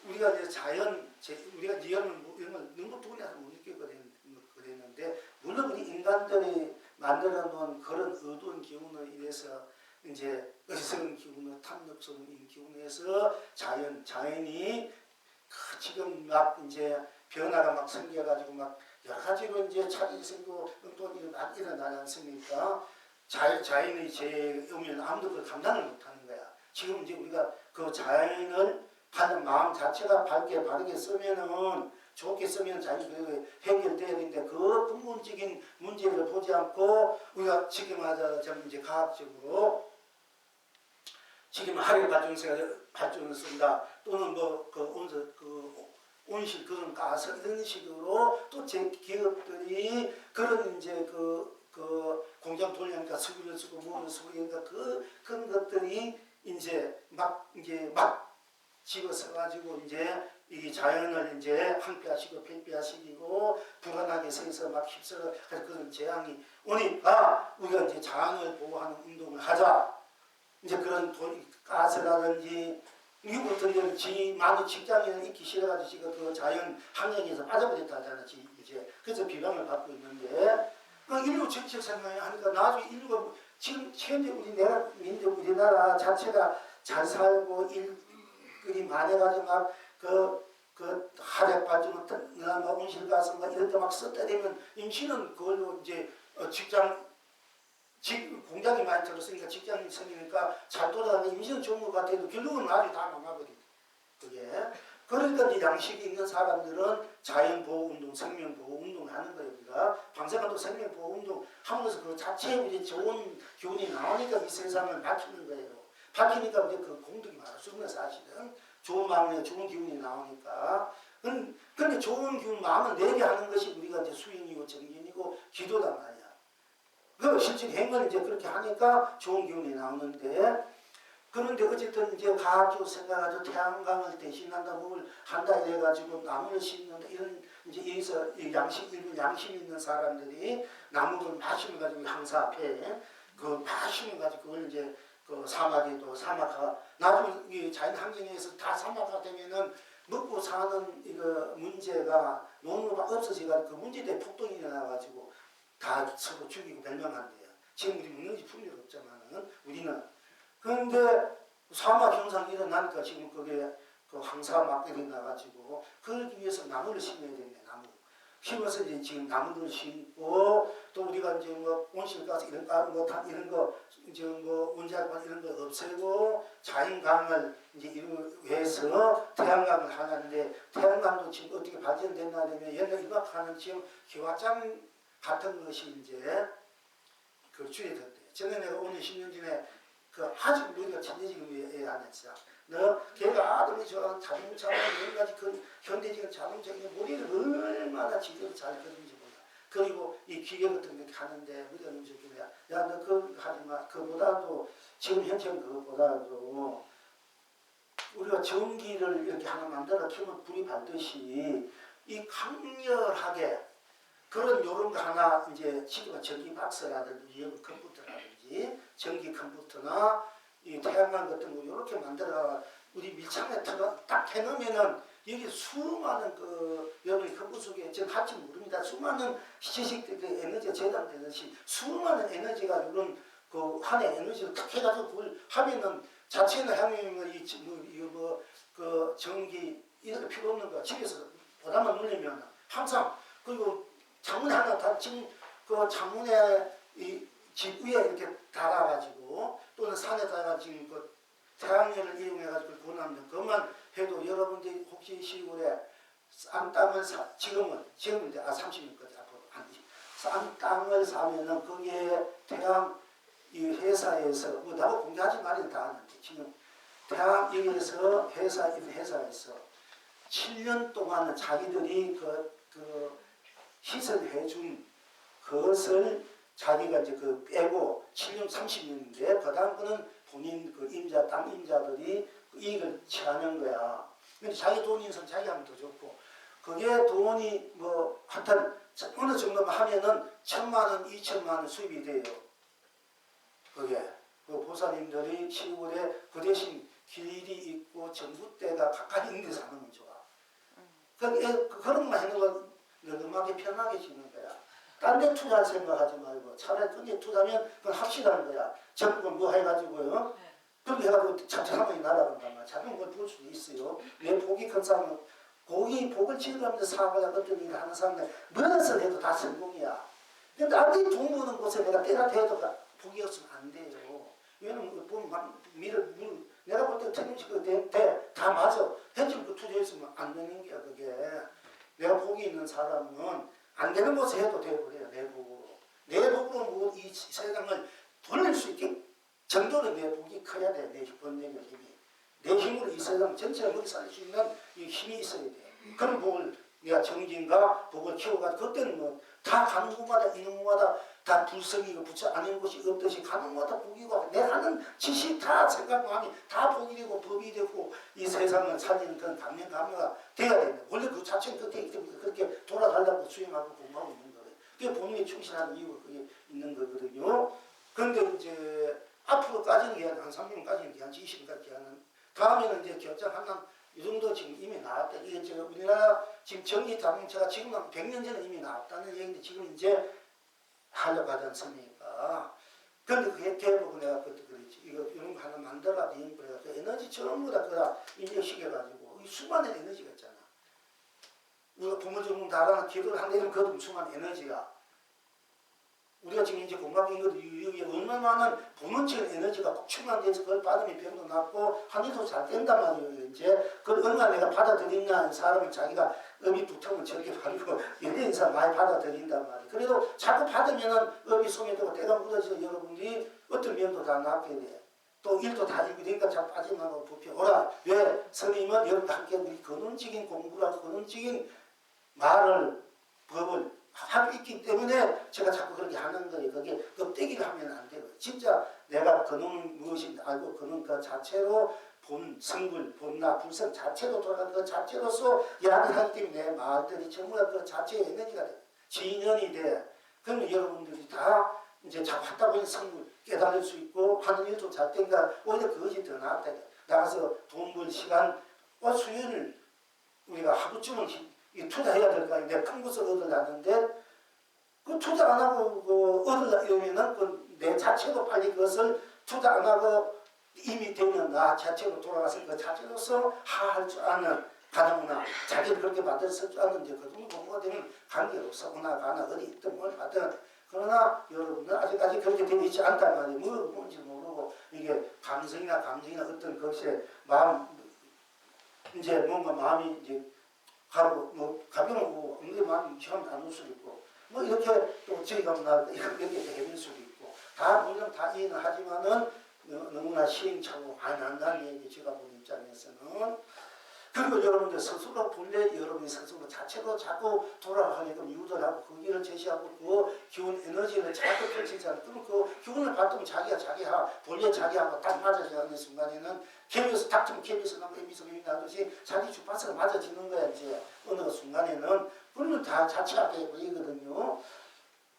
우리가 이제 우리가 이런 걸 너무 두려워서 못 느끼거든데 물론 우리 인간들이 만들어 놓은 그런 어두운 기운에 의해서 이제 어리석은 기운을 탐욕스러운 기운에서 자연이 지금 막 이제 변화가 막 생겨가지고 막 여러 가지로 이제 차이 생기고 또 막 일어나지 않습니까? 자연의 제 의미는 아무도 그걸 감당을 못하는 거야. 지금 이제 우리가 그 자연을 하는 마음 자체가 바르게 쓰면은 좋게 쓰면 자연이 해결돼야 되는데 그 근본적인 문제를 보지 않고 우리가 지금 이제 과학적으로 지금 화력 발전을 쓴다 또는 온실 그런 가스 이런 식으로 또 제 기업들이 그런 이제 그 공장 돌리니까 석유를 쓰고 뭐를 쓰고 그러니까 그런 것들이 이제 막 집어서 가지고 이제 이 자연을 이제 황폐화시키고 폐폐화시키고 불안하게 서서 막 휩쓸어 그런 재앙이 오니까 우리가 이제 자연을 보호하는 운동을 하자. 이제 그런 가스라든지 미국들이 많은 직장인을 있기 싫어가지고 지금 그 자연 환경에서 빠져버렸다잖아. 이제 그래서 비방을 받고 있는데 인류 정책 생각하니까 나중에 인류가 지금 현재 우리나라 자체가 잘 살고 일들이 많아가지고 막 그 화력 발전이나 온실가스 이런 데 막 썼다 되면 임시는 그걸로 이제 공장이 많이 들었으니까 직장이 생기니까 잘 돌아가는 임시는 좋은 것 같아도 결국은 나중에 다 망가버리고 그게 그러니까 이제 양식이 있는 사람들은 자연보호운동, 생명보호운동을 하는 거예요. 우리가 방사간도 생명보호운동 하면서 그 자체에 우리 좋은 기운이 나오니까 이 세상을 바뀌는 거예요. 바뀌니까 우리 그 공덕이 많을 수 있는 사실은 좋은 마음에 좋은 기운이 나오니까 근데 좋은 기운 마음을 내게 하는 것이 우리가 이제 수행이고 정진이고 기도단 말이야. 그 실제 행을 이제 그렇게 하니까 좋은 기운이 나오는데 그런데 어쨌든 이제 과학적으로 생각하죠. 태양광을 대신한다, 뭘 한다 이래가지고 나무를 심는다 이런 이제 여기서 일부 양심 있는 사람들이 나무를 마심을 가지고 항사 앞에 그 마심을 가지고 그걸 이제 그 사막에도 사막화 나중에 이 자연 환경에서 다 사막화 되면은 먹고 사는 이거 문제가 농로가 없어지가 그 문제에 대해 폭동이 일어나가지고 다 서로 죽이고 멸망한대요. 지금 우리 먹는 게 풍요가 없지만은 우리는 그런데 사막 현상이 일어나니까 지금 그게 그 황사 막 일어나가지고 그러기 위해서 나무를 심어야 되네. 나무 심어서 이제 지금 나무를 심고 또 우리가 이제 뭐 온실가스 이런 거 이제 뭐 온실가스 이런 거 없애고 자연광을 이제 이루해서 태양광을 하는데 태양광도 지금 어떻게 발전됐나 하면 옛날 일박하는 지금 기와장 같은 것이 이제 그 주의됐대요. 전에 내가 5년 10년 전에 그 아직 우리가 천재지금 안 했어. 너 걔가 아들이 저 자동차 여러 가지 그 현대적인 자동차 머리를 얼마나 지대로 잘 그런지 몰라. 그리고 이 기계 같은 게 가는데 우리가 너무 좋게 야너 그거 하지 마. 그보다도 지금 현재 그거보다도 우리가 전기를 이렇게 하나 만들어 키우면 불이 밝듯이 이 강렬하게 그런 요런 거 하나 이제 지금은 전기 박스라든지 컴퓨터라든지 전기 컴퓨터나 이 태양광 같은 거 이렇게 만들어 우리 밀착에 딱 해놓으면은 여기 수많은 그 여러분이 컴퓨터 속에 지금 할지 모릅니다. 수많은 지식들 에너지가 재단되듯이 수많은 에너지가 이런 그 한의 에너지를 딱 해가지고 그걸 하면은 자체는 향유의 그 전기 이런 거 필요 없는 거 집에서 보다만 눌리면 항상 그리고 창문 하나 다 지금 그 창문에 이 집 위에 이렇게 달아가지고 또는 산에다가 지금 그 태양열을 이용해가지고 보내면 그것만 해도 여러분들이 혹시 시골에 싼 땅을 지금은 이제 30년까지 앞으로 싼 땅을 사면은 거기에 태양 이 회사에서 뭐 나도 공개하지 말이 다 하는데 지금 태양 여기에서 회사에서 7년 동안은 자기들이 그 시설해준 그것을 자기가 이제 그 빼고 7년 30년인데 그 다음 거는 본인 그 땅 임자들이 그 이익을 취하는 거야. 근데 자기 돈이 있으면 자기 하면 더 좋고 그게 돈이 뭐 하여튼 어느 정도만 하면은 1,000만 원, 2,000만 원 수입이 돼요. 그게 그 보살님들이 시골에 그 대신 길이 있고 전봇대가 가까이 있는 데 사는 건 좋아. 그런 거 하는 건 너그하게 편하게 지는 거야. 딴 데 투자할 생각하지 말고 차라리 그게 투자면 그건 합시다는 거야. 전부 뭐 해가지고요. 그렇게 해가지고 자동차만 날아간단 말이야. 자동차 볼 수도 있어요. 내 복이 큰 사람은 복을 지으려면서 사고야 어떤 일을 하는 사람은 무엇을 해도 다 성공이야. 근데 아무리 돈 버는 곳에 내가 때라 대도 복이 없으면 안 돼요. 얘는 보면 내가 볼 때 틀림없이 다 맞아. 현실 그 투자했으면 안 되는 게야 그게. 내가 복이 있는 사람은 안 되는 곳에 해도 되고요. 내 복으로. 내 복으로 뭐 이 세상을 돌릴 수 있게 정도로 내 복이 커야 돼. 내 번뇌의 힘이. 내 힘으로 이 세상 전체를 먹이 살릴 수 있는 이 힘이 있어야 돼. 그런 복을 내가 정진과 복을 키워가지고 그때는 뭐 다 가는 곳마다 있는 곳마다 다 불성이고 부처 아닌 곳이 없듯이 가는 곳마다 복이고 내 하는 지식 다 생각하면 다 복이 되고 법이 되고 이 세상을 살리는 그런 감명감화가 돼야 됩니다. 원래 그 자체는 그렇게 돌아가려고 수행하고 공부하고 있는 거예요. 그게 본인이 충실한 이유가 그게 있는 거거든요. 그런데 이제 앞으로까지는 기한 한 3년까지는 기한 20년까지 기한은 다음에는 이제 결정하면 이 정도 지금 이미 나왔다. 이게 제가 우리나라 지금 전기 자동차가 지금 한 100년 전에 이미 나왔다는 얘기인데 지금 이제 하려고 하지 않습니까? 그런데 그게 대부분 내가 그때 그랬지. 이런 거 하나 만들어라. 그 에너지 전부 다 그다 인식시켜가지고 수많은 에너지가 있잖아. 우리가 부모님 나라나 기도를 한다면 그것도 수많은 에너지가. 우리가 지금 이제 공감인 것도 여기에 얼마나 많은 본원적인 에너지가 폭충만 돼서 그걸 받으면 병도 낫고 하늘도 잘 된단 말이에요. 이제 그걸 얼마나 내가 받아들이냐 사람이 자기가 업이 붙으면 저렇게 받고 연예인 사람 많이 받아들인단 말이에요. 그래도 자꾸 받으면은 업이 소멸되고 때가 묻어져서 여러분들이 어떤 면도 다 낫게 돼. 또 일도 다 이고 되니까 자꾸 빠져나가고 부패 오라. 왜? 스님은 여러분들 함께 우리 근원적인 공부라고 근원적인 말을 법을 하고 있기 때문에 제가 자꾸 그렇게 하는 거예요. 그게 껍데기를 하면 안 되고 진짜 내가 근원 무엇인지 알고 근원 그 자체로 본 성불, 본나, 불성 자체로 돌아가는 그 자체로서 이야기하기 때문에 내 말들이 전부 다 그 자체의 에너지가 돼. 진연이 돼. 그러면 여러분들이 다 이제 자꾸 하다 보니 성불 깨달을 수 있고 하는 일도 잘 되니까 오히려 그것이 더 낫다. 나가서 돈 벌 시간, 수요일 우리가 하루쯤은 투자해야 될 거 아니에요. 내가 큰 것을 얻으려는데 그 투자 안 하고 얻으려면은 내 자체도 빨리 그것을 투자 안 하고 이미 되면 나 자체로 돌아갔을 그 자체로서 하할 줄 아는 가능나 자기를 그렇게 만들었을 줄 아는 이제 그 정도 공부가 되면 관계없어. 오나 가나 어디 있든 뭘 하든 그러나 여러분은 아직까지 그렇게 되어 있지 않단 말이에요. 뭔지 모르고 이게 감성이나 감정이나 어떤 것에 마음 이제 뭔가 마음이 이제 가고 뭐 가벼운 뭐 엉덩이 마음이 시간 나눌 수도 있고 뭐 이렇게 또 저희가 이렇게 해볼 수도 있고 다 물론 다 이해는 하지만은 너무나 시행착오 많이 난다는 얘기 제가 본 입장에서는 그리고 여러분들 스스로 본래 여러분이 스스로 자체로 자꾸 돌아가게끔 유도하고 그 길을 제시하고 그 기운 에너지를 자꾸 펼치잖아요. 그럼 그 기운을 받으면 자기가 본래 자기하고 딱 맞아지는 순간에는 KBS 탁좀 KBS 나고 MBS 나듯이 자기 주파수가 맞아지는 거야 이제 어느 순간에는 그러면 다 자체 앞에 보이거든요.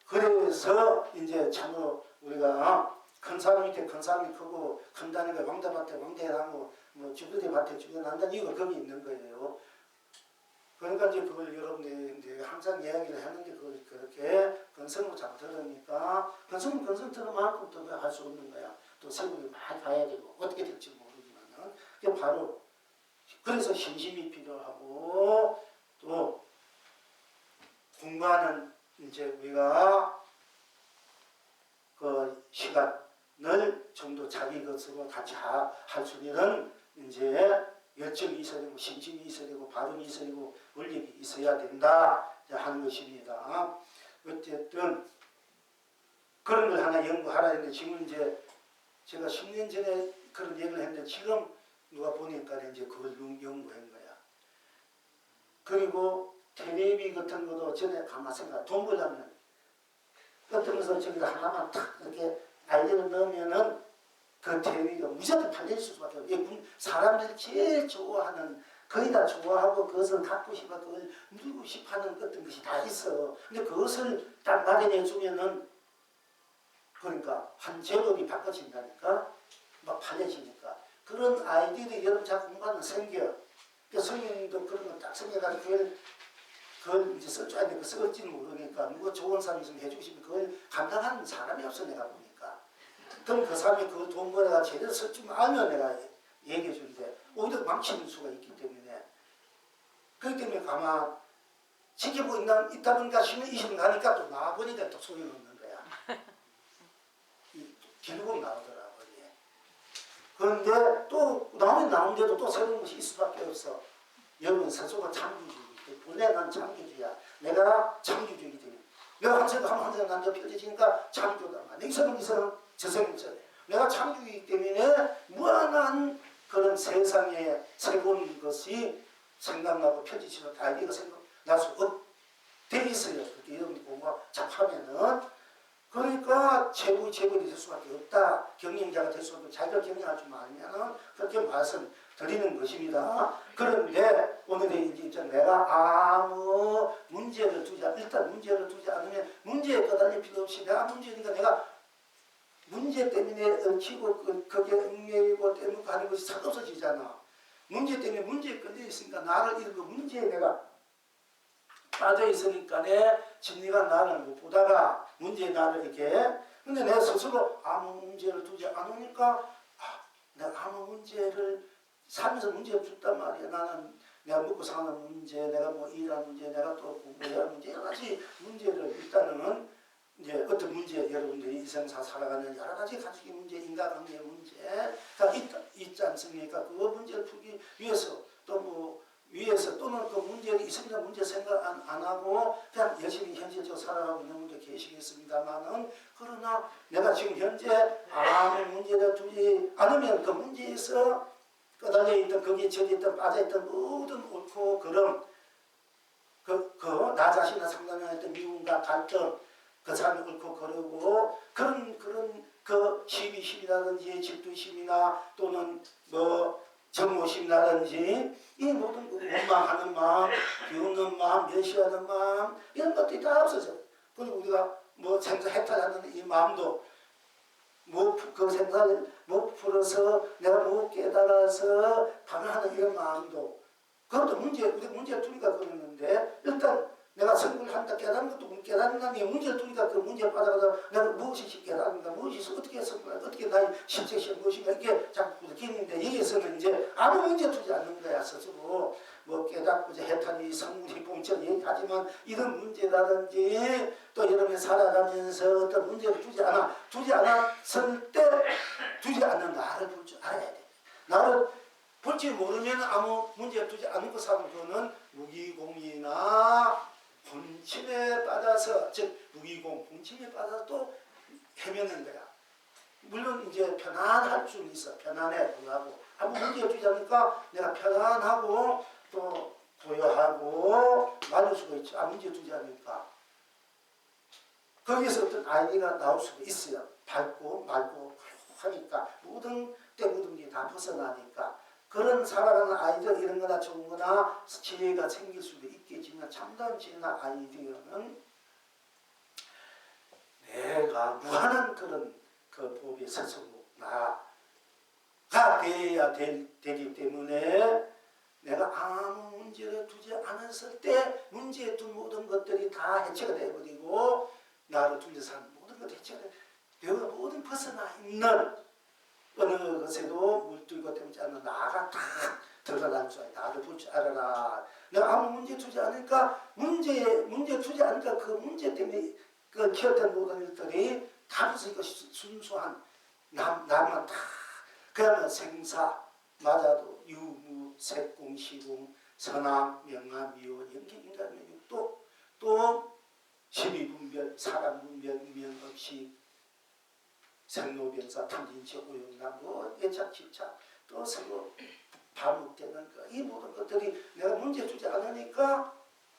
그래서 이제 참으로 우리가 큰 사람 밑에 큰 사람이 크고 큰 단위가 왕대밭에 왕대하고 뭐 주부대밭에 주부대한다는 이유가 거기 있는 거예요. 그러니까 이제 그걸 여러분들이 항상 이야기를 하는데 그걸 그렇게 건성으로 잘 들으니까 건성 들은 만큼 더 할 수 없는 거야. 또 세부를 많이 봐야 되고 어떻게 될지 모르지만은 그게 바로 그래서 신심이 필요하고 또 공부하는 이제 우리가 그 시간을 좀 더 자기 것으로 같이 할 수 있는 이제 열정이 있어야 되고 신심이 있어야 되고 발음이 있어야 되고 원력이 있어야 된다 하는 것입니다. 어쨌든 그런 걸 하나 연구하라 했는데 지금 이제 제가 10년 전에 그런 얘기를 했는데 지금 누가 보니까 이제 그걸 연구한 거야. 그리고 텔레비 같은 것도 전에 가만 생각 돈 벌려면 어떤 것을 저기다 하나만 탁 이렇게 알리를 넣으면은 그 텔레비가 무조건 팔릴 수밖에 없어요. 사람들이 제일 좋아하는 거의 다 좋아하고 그것을 갖고 싶어 그걸 누리고 싶어하는 어떤 것이 다 있어. 근데 그것을 딱 마련해 주면은 그러니까 한 제도이 바꿔진다니까 막 팔려지니까 그런 아이디어들이 여러분 자꾸 공부하면 생겨. 그 성인도 그런 거 딱 생겨가지고 그걸 이제 쓸 줄 아는데 그 쓸지는 모르니까 누가 좋은 사람이 있으면 해주고 싶으면 그걸 감당하는 사람이 없어 내가 보니까. 그럼 그 사람이 그 돈 벌어가 제대로 쓸 줄 알면 내가 얘기해 주는데 오히려 망치는 수가 있기 때문에 그렇기 때문에 가만 지켜보고 있다 보니까 10년 20년 가니까 또 나와보니까 또 소용없는 거야. 결국 나오더라고. 그런데 또 나오는데도 또 새로운 것이 있을 수밖에 없어. 여러분 스스로가 창조주의기 본래 난 창조주의야. 내가 창조주의기 때문에 내가 한 생각 한 생각 난저 펼쳐지니까 창조다. 내 이성은 저성은 저래. 내가 창조이기 때문에 무한한 그런 세상에 새로운 것이 생각나고 펼쳐지는 아이디어가 생각날 수 돼 있어요. 그렇게 여러분이 공부가 잘하면은 그러니까 최고의 될 수밖에 없다. 경영자가 될 수밖에 없다. 자기가 경영할 줄 알면은 그렇게 말씀드리는 것입니다. 그런데 오늘의 이제 내가 아무 문제를 일단 문제를 두지 않으면 문제에 떠달릴 필요 없이 내가 문제니까 내가 문제 때문에 얽히고 거기에 얽매이고 때문에 하는 것이 잘 없어지잖아. 문제 때문에 문제에 끌려 있으니까 나를 이르고 문제에 내가 빠져 있으니까 내 진리가 나를 못 보다가 문제에 나를 이렇게 근데 내 스스로 아무 문제를 두지 않으니까 내가 아무 문제를 살면서 문제를 줬단 말이야. 나는 내가 먹고 사는 문제, 내가 뭐 일하는 문제, 내가 또 공부해야 하는 문제 여러 가지 문제를 일단은 이제 어떤 문제 여러분들이 인생사 살아가는 여러 가지 가족의 문제, 인간관계의 문제가 있지 않습니까? 그 문제를 풀기 위해서 또 뭐 위에서 또는 그 문제를 있습니다. 문제 생각 안 하고 그냥 열심히 현실적으로 살아가고 있는 분들 계시겠습니다만은 그러나 내가 지금 현재 아무 문제를 두지 않으면 그 문제에서 끄달려 있던 거기에 젖어 있던 빠져 있던 모든 옳고 그름 나 자신을 상담했던 미움과 갈등 그 사람이 옳고 그르고 그런 그 시비심이라든지 질투심이나 또는 뭐 정오심이라든지 이 모든 원망하는 마음, 비웃는 마음, 멸시하는 마음 이런 것들이 다 없어져. 그리고 우리가 뭐 생사 해탈하는 이 마음도 그 생사를 못 풀어서 내가 못 깨달아서 반항하는 이런 마음도 그것도 우리 문제를 두니까 그러는데 일단 내가 성불을 한다 깨닫는 것도 깨닫는다는 문제를 두니까 그 문제에 빠져가서 내가 무엇이 깨닫는가 무엇이 어떻게 성불 어떻게 나의 실체시 무엇인가 이게 자꾸 느끼는데 여기에서는 이제 아무 문제 두지 않는 거야 스스로 뭐 깨닫고자 해탈이 성물이 봉처럼 얘기하지만 이런 문제라든지 또 여러분이 살아가면서 어떤 문제를 두지 않았을 때 두지 않는 나를 볼 줄 알아야 돼. 나를 볼지 모르면 아무 문제 두지 않고 사는 거는 무기공이나 본침에 빠져서 즉 무기공 본침에 빠져서 또 헤매는 거야. 물론 이제 편안할 수는 있어. 편안해 보라고 아무 문제 두지 않으니까 내가 편안하고 또 고요하고 많을 수가 있죠. 아무 문제 두지 않으니까 거기서 어떤 아이디어가 나올 수가 있어요. 밝고 맑고 하니까 모든 때 모든 게 다 벗어나니까 그런 살아가는 아이디어 이런 거나 좋은 거나 지혜가 생길 수도 있겠지만 참다운 지혜나 아이디어는 내가 무한한 그런 그 법의 스스로 나가 되어야 되기 때문에 내가 아무 문제를 두지 않았을 때 문제에 둔 모든 것들이 다 해체가 되어버리고 나를 둘러싼 모든 것들이 해체가 되어 내가 모든 벗어나 있는 어느 것에도 물들고 때문에 않는 나가 다 드러나는 줄 알아. 나를 볼 줄 알아라. 내가 아무 문제 두지 않으니까 문제 두지 않으니까 그 문제 때문에 그 키웠던 모든 일들이 다 없으니까 순수한 나만 다 그러면 생사 맞아도 유무 색공 시공 선암 명암 미원 연기 인간의 육도 또 십이분별 사람분별 운명없이 생로병사 탐진치 오용남 뭐 애착 집착 또 서로 반복되는 거 이 모든 것들이 내가 문제 주지 않으니까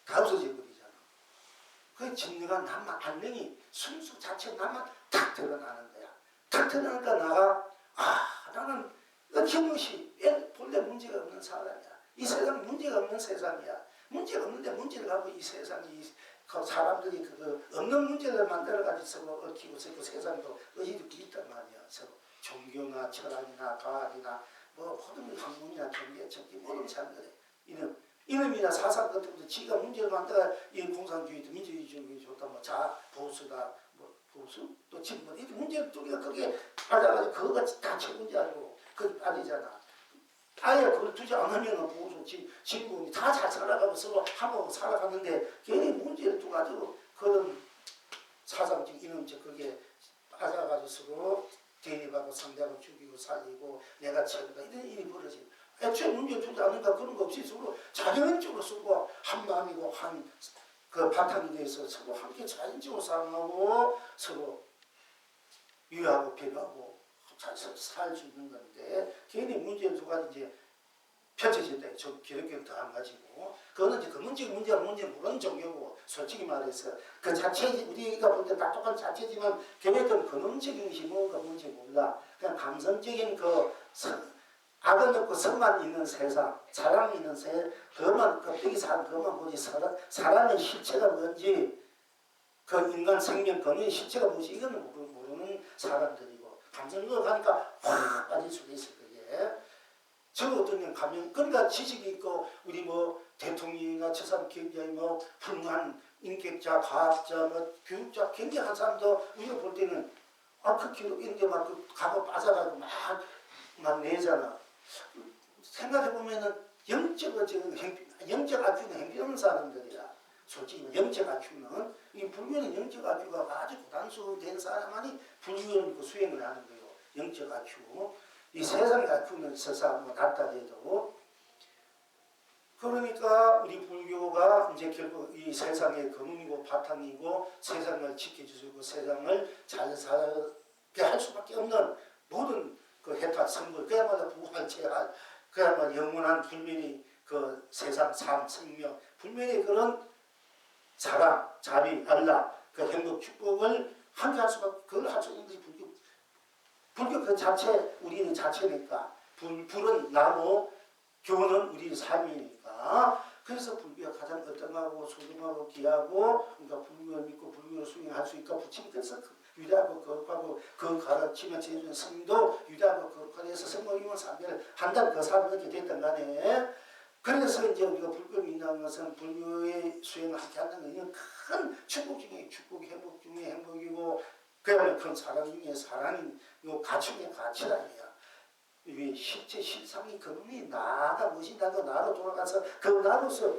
다 없어져 버리잖아. 그 진리가 나만 안능이 순수 자체 나만 탁 드러나는 거야. 탁 드러나니까 나가 나는 어김없이 본래 문제가 없는 사람이야. 이 세상은 문제가 없는 세상이야. 문제가 없는데 문제를 가지고 이 세상이 그 사람들이 그 없는 문제를 만들어가지고 서로 얽히고 그 세상도 의지들이 있단 말이야. 서로 종교나 철학이나 과학이나 뭐 모든 학문이나 경제, 정치 모든 잘 그래. 이놈이나 사상 같은 것도 지가 문제를 만들어 이 공산주의도 민주주의 좋다 뭐 자 보수다 뭐 보수 또 지금 뭐 이렇게 문제를 우리가 그게 받아가지고 그거가 다 최고인지 알고 그게 아니잖아. 아예 그걸 두지 않으면 보수 진보이 다 잘 살아가고 서로 하고 살아가는데 괜히 문제를 두 가지고 그런 사상적 이념적 그게 빠져가지고 서로 대립하고 상대하고 죽이고 살리고 내가 최고다 이런 일이 벌어지고 애초에 문제 두지 않으니까 그런 거 없이 서로 자연적으로 서로 한 마음이고 한 그 바탕이 돼서 서로 함께 자연적으로 살아가고 서로 유하고 배려하고 잘 살 수 있는 건데 괜히 문제 두 가지 이제 펼쳐진다. 저 기독교는 더 안 가지고 그거는 이제 근본적인 문제가 모르는 종교고 솔직히 말해서 그 자체 우리가 볼 때 다 똑같은 자체지만 교회는 근원적인 것이 뭔가 뭔지 몰라. 그냥 감성적인 그 악은 없고 선만 있는 세상, 사랑이 있는 세상, 그것만 껍데기 산 그것만 보지 사람의 실체가 뭔지 그 인간 생명 근원의 실체가 뭔지 이거는 모르는 사람들이고 감성적으로 가니까 확 빠질 수도 있을 거예요. 저 어떤 가면 그러니까 지식이 있고 우리 뭐 대통령이나 저 사람 굉장히 뭐 훌륭한 인격자, 과학자, 뭐 교육자 굉장히 한 사람도 우리가 볼 때는 그 기록 이런 게막 그 가고 빠져가고 막 내잖아. 생각해보면은 영적 IQ는 행편없는 사람들이야. 솔직히 영적 IQ는 이 불교는 영적 IQ가 아주 고단수된 사람만이 불교를 그 수행을 하는 거예요. 영적 IQ. 이 세상의 IQ는 서사 뭐 낮다 해도 그러니까 우리 불교가 이제 결국 이 세상의 근원이고 바탕이고 세상을 지켜주고 세상을 잘 살게 할 수밖에 없는 모든 그 해탈 선물 그야말로 부활 재활 그야말로 영원한 불멸의 그 세상 삶 생명 불멸의 그런 사랑 자비 알라 그 행복 축복을 함께 할 수밖에 그걸 할 수 있는 것이 불교 그 자체 우리는 자체니까 불은 나고 교는 우리의 삶이니까 그래서 불교가 가장 어떤하고 소중하고 귀하고 그러니까 불교를 믿고 불교를 수행할 수 있고 부처님께서 유대하고 거룩하고 그 가르침을 제해주는 스님도 유대하고 거룩하게 해서 성모임을 상대를 한다는 그 사람이 이렇게 됐던 간에 그래서 이제 우리가 불교를 믿는 것은 불교의 수행을 하게 한다는 것은 큰 축복 중에 축복, 행복 중에 행복이고 그야말로 큰 사랑 중에 사랑인 요 가축의 가치라니야. 이 실체 실상이 근원이 나가 무엇인가도 나로 돌아가서 그 나로서